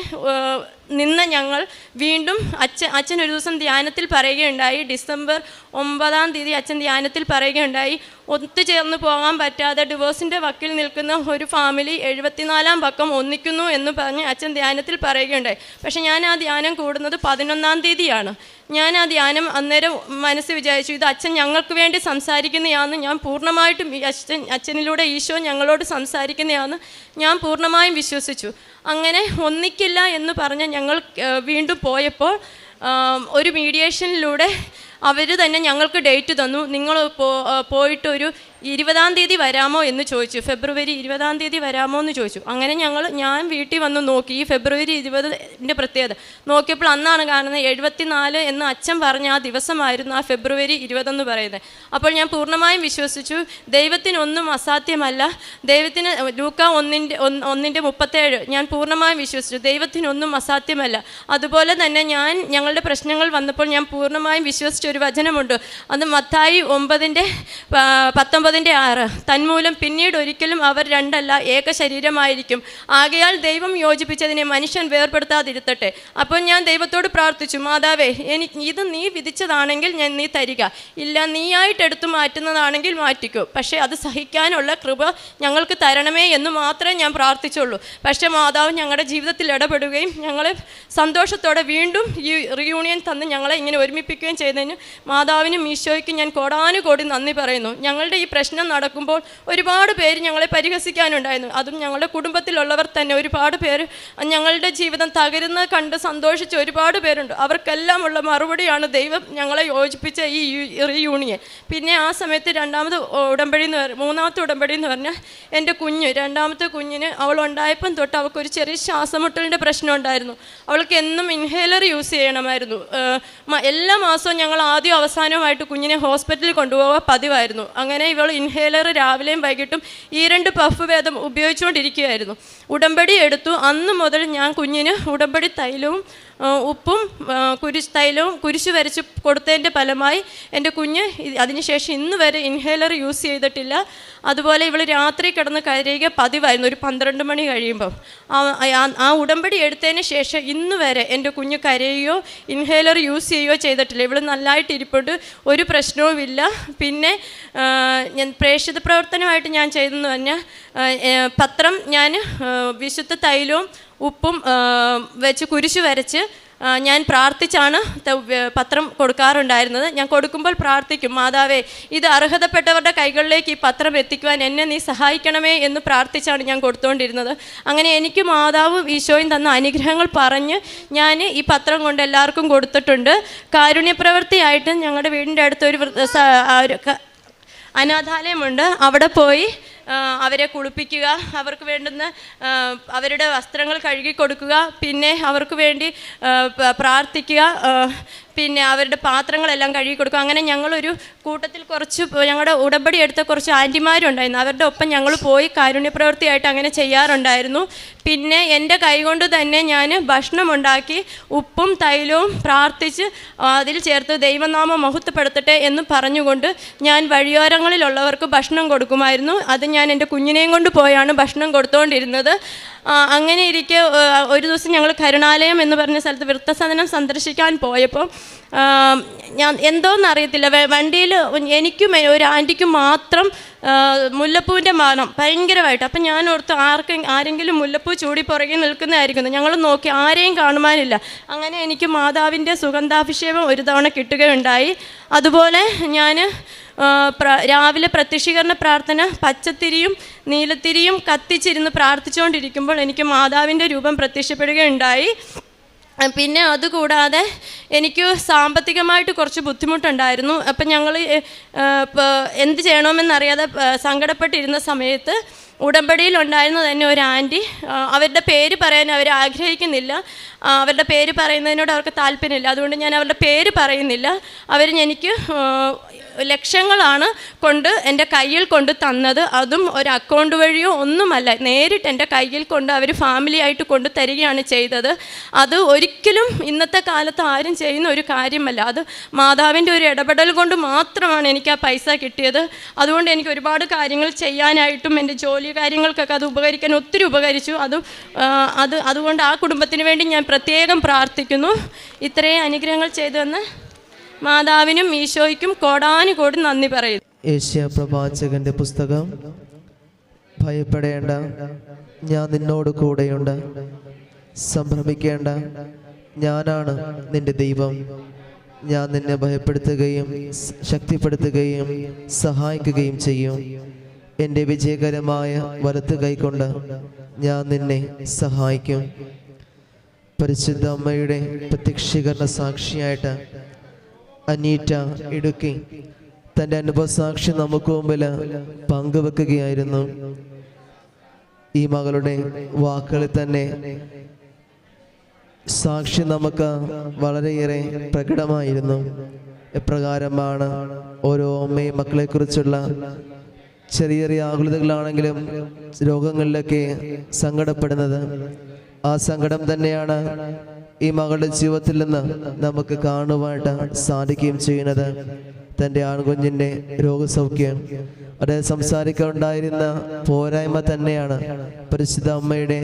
നിന്ന് ഞങ്ങൾ വീണ്ടും അച്ഛൻ ഒരു ദിവസം ധ്യാനത്തിൽ പറയുകയുണ്ടായി. ഡിസംബർ 9-ാം തീയതി അച്ഛൻ ധ്യാനത്തിൽ പറയുകയുണ്ടായി, ഒത്തുചേർന്ന് പോകാൻ പറ്റാതെ ഡിവോഴ്സിൻ്റെ വക്കിൽ നിൽക്കുന്ന ഒരു ഫാമിലി 74-ാം പക്കം ഒന്നിക്കുന്നു എന്ന് പറഞ്ഞ് അച്ഛൻ ധ്യാനത്തിൽ പറയുകയുണ്ടായി. പക്ഷേ ഞാൻ ആ ധ്യാനം കൂടുന്നത് 11-ാം തീയതിയാണ്. ഞാൻ ആ ധ്യാനം അന്നേരം മനസ്സ് വിചാരിച്ചു, ഇത് അച്ഛൻ ഞങ്ങൾക്ക് വേണ്ടി സംസാരിക്കുന്നതാണെന്ന് ഞാൻ പൂർണ്ണമായിട്ടും അച്ഛനിലൂടെ ഈശോ ഞങ്ങളോട് സംസാരിക്കുന്നതാണെന്ന് ഞാൻ പൂർണ്ണമായും വിശ്വസിച്ചു. അങ്ങനെ ഒന്നിക്കില്ല എന്ന് പറഞ്ഞ് ഞങ്ങൾ വീണ്ടും പോയപ്പോൾ ഒരു മീഡിയേഷനിലൂടെ അവർ തന്നെ ഞങ്ങൾക്ക് ഡേറ്റ് തന്നു. നിങ്ങൾ പോയിട്ടൊരു 20-ാം തീയതി വരാമോ എന്ന് ചോദിച്ചു. ഫെബ്രുവരി 20-ാം തീയതി വരാമോ എന്ന് ചോദിച്ചു. അങ്ങനെ ഞാൻ വീട്ടിൽ വന്ന് നോക്കി. ഈ ഫെബ്രുവരി 20-ൻ്റെ പ്രത്യേകത നോക്കിയപ്പോൾ അന്നാണ് കാണുന്നത് 74 എന്ന് അച്ഛൻ പറഞ്ഞ ആ ദിവസമായിരുന്നു ആ ഫെബ്രുവരി 20 എന്ന് പറയുന്നത്. അപ്പോൾ ഞാൻ പൂർണ്ണമായും വിശ്വസിച്ചു, ദൈവത്തിനൊന്നും അസാധ്യമല്ല. ദൈവത്തിന് ലൂക്ക 1:37 ഞാൻ പൂർണ്ണമായും വിശ്വസിച്ചു, ദൈവത്തിനൊന്നും അസാധ്യമല്ല. അതുപോലെ തന്നെ ഞങ്ങളുടെ പ്രശ്നങ്ങൾ വന്നപ്പോൾ ഞാൻ പൂർണ്ണമായും വിശ്വസിച്ച ഒരു വചനമുണ്ട്. അത് മത്തായി 9:19 തന്മൂലം പിന്നീട് ഒരിക്കലും അവർ രണ്ടല്ല ഏക ശരീരമായിരിക്കും. ആകയാൽ ദൈവം യോജിപ്പിച്ചതിനെ മനുഷ്യൻ വേർപെടുത്താതിരുത്തട്ടെ. അപ്പോൾ ഞാൻ ദൈവത്തോട് പ്രാർത്ഥിച്ചു, മാതാവേ, ഇത് നീ വിധിച്ചതാണെങ്കിൽ നീ തരിക, ഇല്ല നീയായിട്ട് എടുത്തു മാറ്റുന്നതാണെങ്കിൽ മാറ്റിക്കോ, പക്ഷേ അത് സഹിക്കാനുള്ള കൃപ ഞങ്ങൾക്ക് തരണമേ എന്ന് മാത്രമേ ഞാൻ പ്രാർത്ഥിച്ചുള്ളൂ. പക്ഷേ മാതാവ് ഞങ്ങളുടെ ജീവിതത്തിൽ ഇടപെടുകയും ഞങ്ങളെ സന്തോഷത്തോടെ വീണ്ടും ഈ റിയൂണിയൻ തന്ന് ഞങ്ങളെ ഇങ്ങനെ ഒരുമിപ്പിക്കുകയും ചെയ്തതിന് മാതാവിനും ഈശോയ്ക്കും ഞാൻ കോടാനുകോടി നന്ദി പറയുന്നു. ഞങ്ങളുടെ ഈ പ്രശ്നം നടക്കുമ്പോൾ ഒരുപാട് പേര് ഞങ്ങളെ പരിഹസിക്കാനുണ്ടായിരുന്നു. അതും ഞങ്ങളുടെ കുടുംബത്തിലുള്ളവർ തന്നെ ഒരുപാട് പേര് ഞങ്ങളുടെ ജീവിതം തകരുന്നത് കണ്ട് സന്തോഷിച്ച ഒരുപാട് പേരുണ്ട്. അവർക്കെല്ലാം ഉള്ള മറുപടിയാണ് ദൈവം ഞങ്ങളെ യോജിപ്പിച്ച ഈ റിയൂണിയൻ. പിന്നെ ആ സമയത്ത് മൂന്നാമത്തെ ഉടമ്പടി എന്ന് പറഞ്ഞാൽ എൻ്റെ രണ്ടാമത്തെ കുഞ്ഞിന് അവളുണ്ടായപ്പം തൊട്ട് അവൾക്കൊരു ചെറിയ ശ്വാസമുട്ടലിൻ്റെ പ്രശ്നം ഉണ്ടായിരുന്നു. അവൾക്ക് എന്നും ഇൻഹേലർ യൂസ് ചെയ്യണമായിരുന്നു. എല്ലാ മാസവും ഞങ്ങൾ ആദ്യം അവസാനവുമായിട്ട് കുഞ്ഞിനെ ഹോസ്പിറ്റലിൽ കൊണ്ടുപോകാൻ പതിവായിരുന്നു. അങ്ങനെ ഇവൾ ഇൻഹേലർ രാവിലെയും വൈകിട്ടും 2 പഫ് വേദം ഉപയോഗിച്ചുകൊണ്ടിരിക്കുകയായിരുന്നു. ഉടമ്പടി എടുത്തു. അന്ന് മുതൽ ഞാൻ കുഞ്ഞിന് ഉടമ്പടി തൈലവും ഉപ്പും കുരിശ് വരച്ച് കൊടുത്തതിൻ്റെ ഫലമായി എൻ്റെ കുഞ്ഞ് അതിനുശേഷം ഇന്ന് വരെ ഇൻഹേലർ യൂസ് ചെയ്തിട്ടില്ല. അതുപോലെ ഇവൾ രാത്രി കിടന്ന് കരയുക പതിവായിരുന്നു. ഒരു 12 മണി കഴിയുമ്പം ആ ഉടമ്പടി എടുത്തതിന് ശേഷം ഇന്ന് വരെ എൻ്റെ കുഞ്ഞ് കരയുകയോ ഇൻഹേലർ യൂസ് ചെയ്യുകയോ ചെയ്തിട്ടില്ല. ഇവൾ നല്ലതായിട്ട് ഇരിപ്പുണ്ട്, ഒരു പ്രശ്നവുമില്ല. പിന്നെ ഞാൻ പ്രേക്ഷിത പ്രവർത്തനമായിട്ട് ഞാൻ ചെയ്തെന്ന് പറഞ്ഞാൽ പത്രം ഞാൻ വിശുദ്ധ തൈലവും ഉപ്പും വെച്ച് കുരിശ് വരച്ച് ഞാൻ പ്രാർത്ഥിച്ചാണ് പത്രം കൊടുക്കാറുണ്ടായിരുന്നത്. ഞാൻ കൊടുക്കുമ്പോൾ പ്രാർത്ഥിക്കും, മാതാവേ, ഇത് അർഹതപ്പെട്ടവരുടെ കൈകളിലേക്ക് ഈ പത്രം എത്തിക്കുവാൻ എന്നെ നീ സഹായിക്കണമേ എന്ന് പ്രാർത്ഥിച്ചാണ് ഞാൻ കൊടുത്തുകൊണ്ടിരുന്നത്. അങ്ങനെ എനിക്ക് മാതാവും ഈശോയും തന്ന അനുഗ്രഹങ്ങൾ പറഞ്ഞ് ഞാൻ ഈ പത്രം കൊണ്ട് എല്ലാവർക്കും കൊടുത്തിട്ടുണ്ട്. കാരുണ്യപ്രവൃത്തിയായിട്ട് ഞങ്ങളുടെ വീടിൻ്റെ അടുത്തൊരു അനാഥാലയമുണ്ട്. അവിടെ പോയി അവരെ കുളിപ്പിക്കുക, അവർക്ക് വേണ്ടുന്ന അവരുടെ വസ്ത്രങ്ങൾ കഴുകി കൊടുക്കുക, പിന്നെ അവർക്ക് വേണ്ടി പ്രാർത്ഥിക്കുക, പിന്നെ അവരുടെ പാത്രങ്ങളെല്ലാം കഴുകി കൊടുക്കുക. അങ്ങനെ ഞങ്ങളൊരു കൂട്ടത്തിൽ ഞങ്ങളുടെ ഉടമ്പടി എടുത്ത കുറച്ച് ആൻറ്റിമാരുണ്ടായിരുന്നു. അവരുടെ ഒപ്പം ഞങ്ങൾ പോയി കാരുണ്യപ്രവൃത്തിയായിട്ട് അങ്ങനെ ചെയ്യാറുണ്ടായിരുന്നു. പിന്നെ എൻ്റെ കൈകൊണ്ട് തന്നെ ഞാൻ ഭക്ഷണം ഉണ്ടാക്കി ഉപ്പും തൈലവും പ്രാർത്ഥിച്ച് അതിൽ ചേർത്ത് ദൈവനാമം മഹത്വപ്പെടുത്തട്ടെ എന്ന് പറഞ്ഞുകൊണ്ട് ഞാൻ വഴിയോരങ്ങളിലുള്ളവർക്ക് ഭക്ഷണം കൊടുക്കുമായിരുന്നു. അത് ഞാൻ എൻ്റെ കുഞ്ഞിനെയും കൊണ്ട് പോയാണ് ഭക്ഷണം കൊടുത്തുകൊണ്ടിരുന്നത്. അങ്ങനെ ഇരിക്കെ ഒരു ദിവസം ഞങ്ങൾ കരുണാലയം എന്ന് പറഞ്ഞ സ്ഥലത്ത് വൃദ്ധസദനം സന്ദർശിക്കാൻ പോയപ്പോൾ ഞാൻ എന്തോന്നറിയത്തില്ല, വണ്ടിയിൽ എനിക്കും ഒരു ആൻറ്റിക്കും മാത്രം മുല്ലപ്പൂവിൻ്റെ മണം ഭയങ്കരമായിട്ട്. അപ്പം ഞാൻ ഓർത്ത് ആരെങ്കിലും മുല്ലപ്പൂ ചൂടി പുറകെ നിൽക്കുന്നതായിരിക്കുന്നു. ഞങ്ങൾ നോക്കി ആരെയും കാണുവാനില്ല. അങ്ങനെ എനിക്ക് മാതാവിൻ്റെ സുഗന്ധാഭിഷേകം ഒരു തവണ കിട്ടുകയുണ്ടായി. അതുപോലെ ഞാൻ രാവിലെ പ്രത്യക്ഷീകരണ പ്രാർത്ഥന പച്ചത്തിരിയും നീലത്തിരിയും കത്തിച്ചിരുന്ന് പ്രാർത്ഥിച്ചുകൊണ്ടിരിക്കുമ്പോൾ എനിക്ക് മാതാവിൻ്റെ രൂപം പ്രത്യക്ഷപ്പെടുകയുണ്ടായി. പിന്നെ അതുകൂടാതെ എനിക്ക് സാമ്പത്തികമായിട്ട് കുറച്ച് ബുദ്ധിമുട്ടുണ്ടായിരുന്നു. അപ്പം ഞങ്ങൾ എന്ത് ചെയ്യണമെന്നറിയാതെ സങ്കടപ്പെട്ടിരുന്ന സമയത്ത് ഉടമ്പടിയിൽ ഉണ്ടായിരുന്ന തന്നെ ഒരു ആൻറ്റി, അവരുടെ പേര് പറയാൻ അവർ ആഗ്രഹിക്കുന്നില്ല, അവരുടെ പേര് പറയുന്നതിനോട് അവർക്ക് താല്പര്യമില്ല, അതുകൊണ്ട് ഞാൻ അവരുടെ പേര് പറയുന്നില്ല. എനിക്ക് ലക്ഷങ്ങളാണ് എൻ്റെ കയ്യിൽ കൊണ്ട് തന്നത്. അതും ഒരു അക്കൗണ്ട് വഴിയോ ഒന്നുമല്ല, നേരിട്ട് എൻ്റെ കയ്യിൽ കൊണ്ട് അവർ ഫാമിലി ആയിട്ട് കൊണ്ട് തരികയാണ് ചെയ്തത്. അത് ഒരിക്കലും ഇന്നത്തെ കാലത്ത് ആരും ചെയ്യുന്ന ഒരു കാര്യമല്ല. അത് മാതാവിൻ്റെ ഒരു ഇടപെടൽ കൊണ്ട് മാത്രമാണ് എനിക്ക് ആ പൈസ കിട്ടിയത്. അതുകൊണ്ട് എനിക്ക് ഒരുപാട് കാര്യങ്ങൾ ചെയ്യാനായിട്ടും എൻ്റെ ജോലി കാര്യങ്ങൾക്കൊക്കെ അത് ഉപകരിക്കാൻ ഒത്തിരി ഉപകരിച്ചു. അതുകൊണ്ട് ആ കുടുംബത്തിന് വേണ്ടി ഞാൻ പ്രത്യേകം പ്രാർത്ഥിക്കുന്നു. ഇത്രയും അനുഗ്രഹങ്ങൾ ചെയ്തുവന്ന് മാതാവിനും ഈശോയ്ക്കും കോടാനുകോടി നന്ദി പറയുന്നു. ഏഷ്യ പ്രവാചകന്റെ പുസ്തകം. ഭയപ്പെടേണ്ട, ഞാൻ നിന്നോട് കൂടെയുണ്ട്. സംഭ്രമിക്കേണ്ട, ഞാനാണ് നിന്റെ ദൈവം. ഞാൻ നിന്നെ ഭയപ്പെടുത്തുകയും ശക്തിപ്പെടുത്തുകയും സഹായിക്കുകയും ചെയ്യും. എൻ്റെ വിജയകരമായ വലത്ത് കൈകൊണ്ട് ഞാൻ നിന്നെ സഹായിക്കും. പരിശുദ്ധ അമ്മയുടെ പ്രത്യക്ഷീകരണ സാക്ഷിയായിട്ട് അനീറ്റ ഇടുക്കി തൻ്റെ അനുഭവ സാക്ഷി നമുക്ക് മുമ്പിൽ പങ്കുവെക്കുകയായിരുന്നു. ഈ മകളുടെ വാക്കുകളിൽ തന്നെ സാക്ഷി നമുക്ക് വളരെയേറെ പ്രകടമായിരുന്നു. എപ്രകാരമാണ് ഓരോ അമ്മയും മക്കളെക്കുറിച്ചുള്ള ചെറിയ ചെറിയ ആകുലതകളാണെങ്കിലും രോഗങ്ങളിലൊക്കെ സങ്കടപ്പെടുന്നത്. ആ സങ്കടം തന്നെയാണ് ഈ മകളുടെ ജീവിതത്തിൽ നിന്ന് നമുക്ക് കാണുവാനായിട്ട് സാധിക്കുകയും ചെയ്യുന്നത്. തൻ്റെ ആൺകുഞ്ഞിൻ്റെ രോഗസൗഖ്യം, അത് സംസാരിക്കാനുണ്ടായിരുന്ന പോരായ്മ തന്നെയാണ് പരിശുദ്ധ അമ്മയുടെ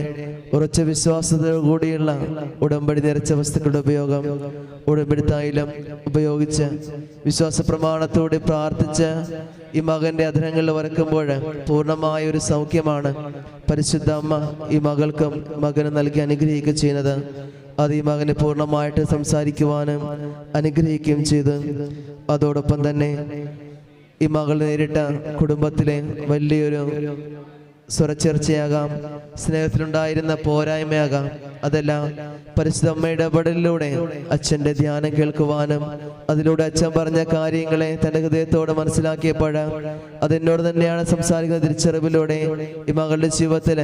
ഉറച്ച വിശ്വാസത്തോടു കൂടിയുള്ള ഉടമ്പടി നിറച്ച വസ്തുക്കളുടെ ഉപയോഗം. ഉടമ്പടി തൈലം ഉപയോഗിച്ച് വിശ്വാസ പ്രമാണത്തോടെ പ്രാർത്ഥിച്ച് ഈ മകൻ്റെ അധരങ്ങളിൽ വരക്കുമ്പോൾ പൂർണ്ണമായ ഒരു സൗഖ്യമാണ് പരിശുദ്ധ അമ്മ ഈ മകൾക്കും മകന് നൽകി അനുഗ്രഹിക്കുക ചെയ്യുന്നത്. അത് ഈ മകനെ പൂർണ്ണമായിട്ട് സംസാരിക്കുവാനും അനുഗ്രഹിക്കുകയും ചെയ്തു. അതോടൊപ്പം തന്നെ ഈ മകൾ നേരിട്ട കുടുംബത്തിലെ വലിയൊരു സ്വരച്ചേർച്ചയാകാം, സ്നേഹത്തിലുണ്ടായിരുന്ന പോരായ്മയാകാം, അതെല്ലാം പരിശുദ്ധ അമ്മയുടെ ഇടപെടലിലൂടെ അച്ഛൻ്റെ ധ്യാനം കേൾക്കുവാനും അതിലൂടെ അച്ഛൻ പറഞ്ഞ കാര്യങ്ങളെ തൻ്റെ ഹൃദയത്തോടെ മനസ്സിലാക്കിയപ്പോൾ അതെന്നോട് തന്നെയാണ് സംസാരിക്കുന്ന തിരിച്ചറിവിലൂടെ ഈ മകളുടെ ജീവിതത്തിൽ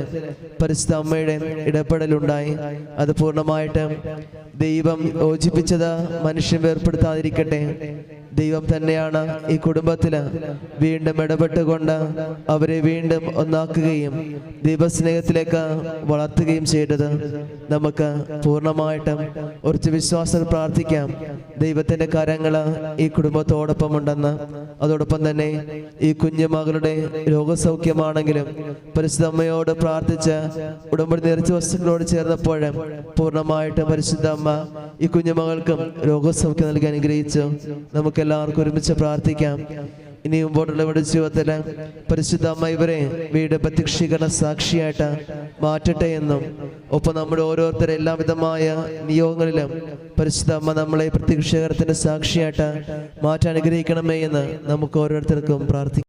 പരിശുദ്ധ അമ്മയുടെ ഇടപെടലുണ്ടായി. അത് പൂർണ്ണമായിട്ടും ദൈവം യോജിപ്പിച്ചത് മനുഷ്യൻ വേർപ്പെടുത്താതിരിക്കട്ടെ. ദൈവം തന്നെയാണ് ഈ കുടുംബത്തിൽ വീണ്ടും ഇടപെട്ടുകൊണ്ട് അവരെ വീണ്ടും ഒന്നാക്കുകയും ദൈവസ്നേഹത്തിലേക്ക് വളർത്തുകയും ചെയ്തത്. നമുക്ക് പൂർണ്ണമായിട്ടും ഉറച്ച വിശ്വാസത്തിൽ പ്രാർത്ഥിക്കാം. ദൈവത്തിൻ്റെ കരങ്ങൾ ഈ കുടുംബത്തോടൊപ്പം ഉണ്ടെന്ന്. അതോടൊപ്പം തന്നെ ഈ കുഞ്ഞുമകളുടെ രോഗസൗഖ്യമാണെങ്കിലും പരിശുദ്ധ അമ്മയോട് പ്രാർത്ഥിച്ച് ഉടമ്പടി നിറച്ച വസ്തുക്കളോട് ചേർന്നപ്പോൾ പൂർണ്ണമായിട്ടും പരിശുദ്ധ അമ്മ ഈ കുഞ്ഞുമകൾക്കും രോഗസൗഖ്യം നൽകി അനുഗ്രഹിച്ചു. നമുക്ക് എല്ലാവർക്കും ഒരുമിച്ച് പ്രാർത്ഥിക്കാം. ഇനി മുമ്പോട്ടുള്ള ഇവിടെ ജീവിതത്തിൽ പരിശുദ്ധ അമ്മ ഇവരെ വീട് പ്രത്യക്ഷീകരണ സാക്ഷിയായിട്ട് മാറ്റട്ടെ എന്നും ഒപ്പം നമ്മുടെ ഓരോരുത്തരും എല്ലാവിധമായ നിയോഗങ്ങളിലും പരിശുദ്ധ അമ്മ നമ്മളെ പ്രത്യക്ഷീകരണത്തിന്റെ സാക്ഷിയായിട്ട് മാറ്റാൻ അനുഗ്രഹിക്കണമേ എന്ന് നമുക്ക് ഓരോരുത്തർക്കും പ്രാർത്ഥിക്കാം.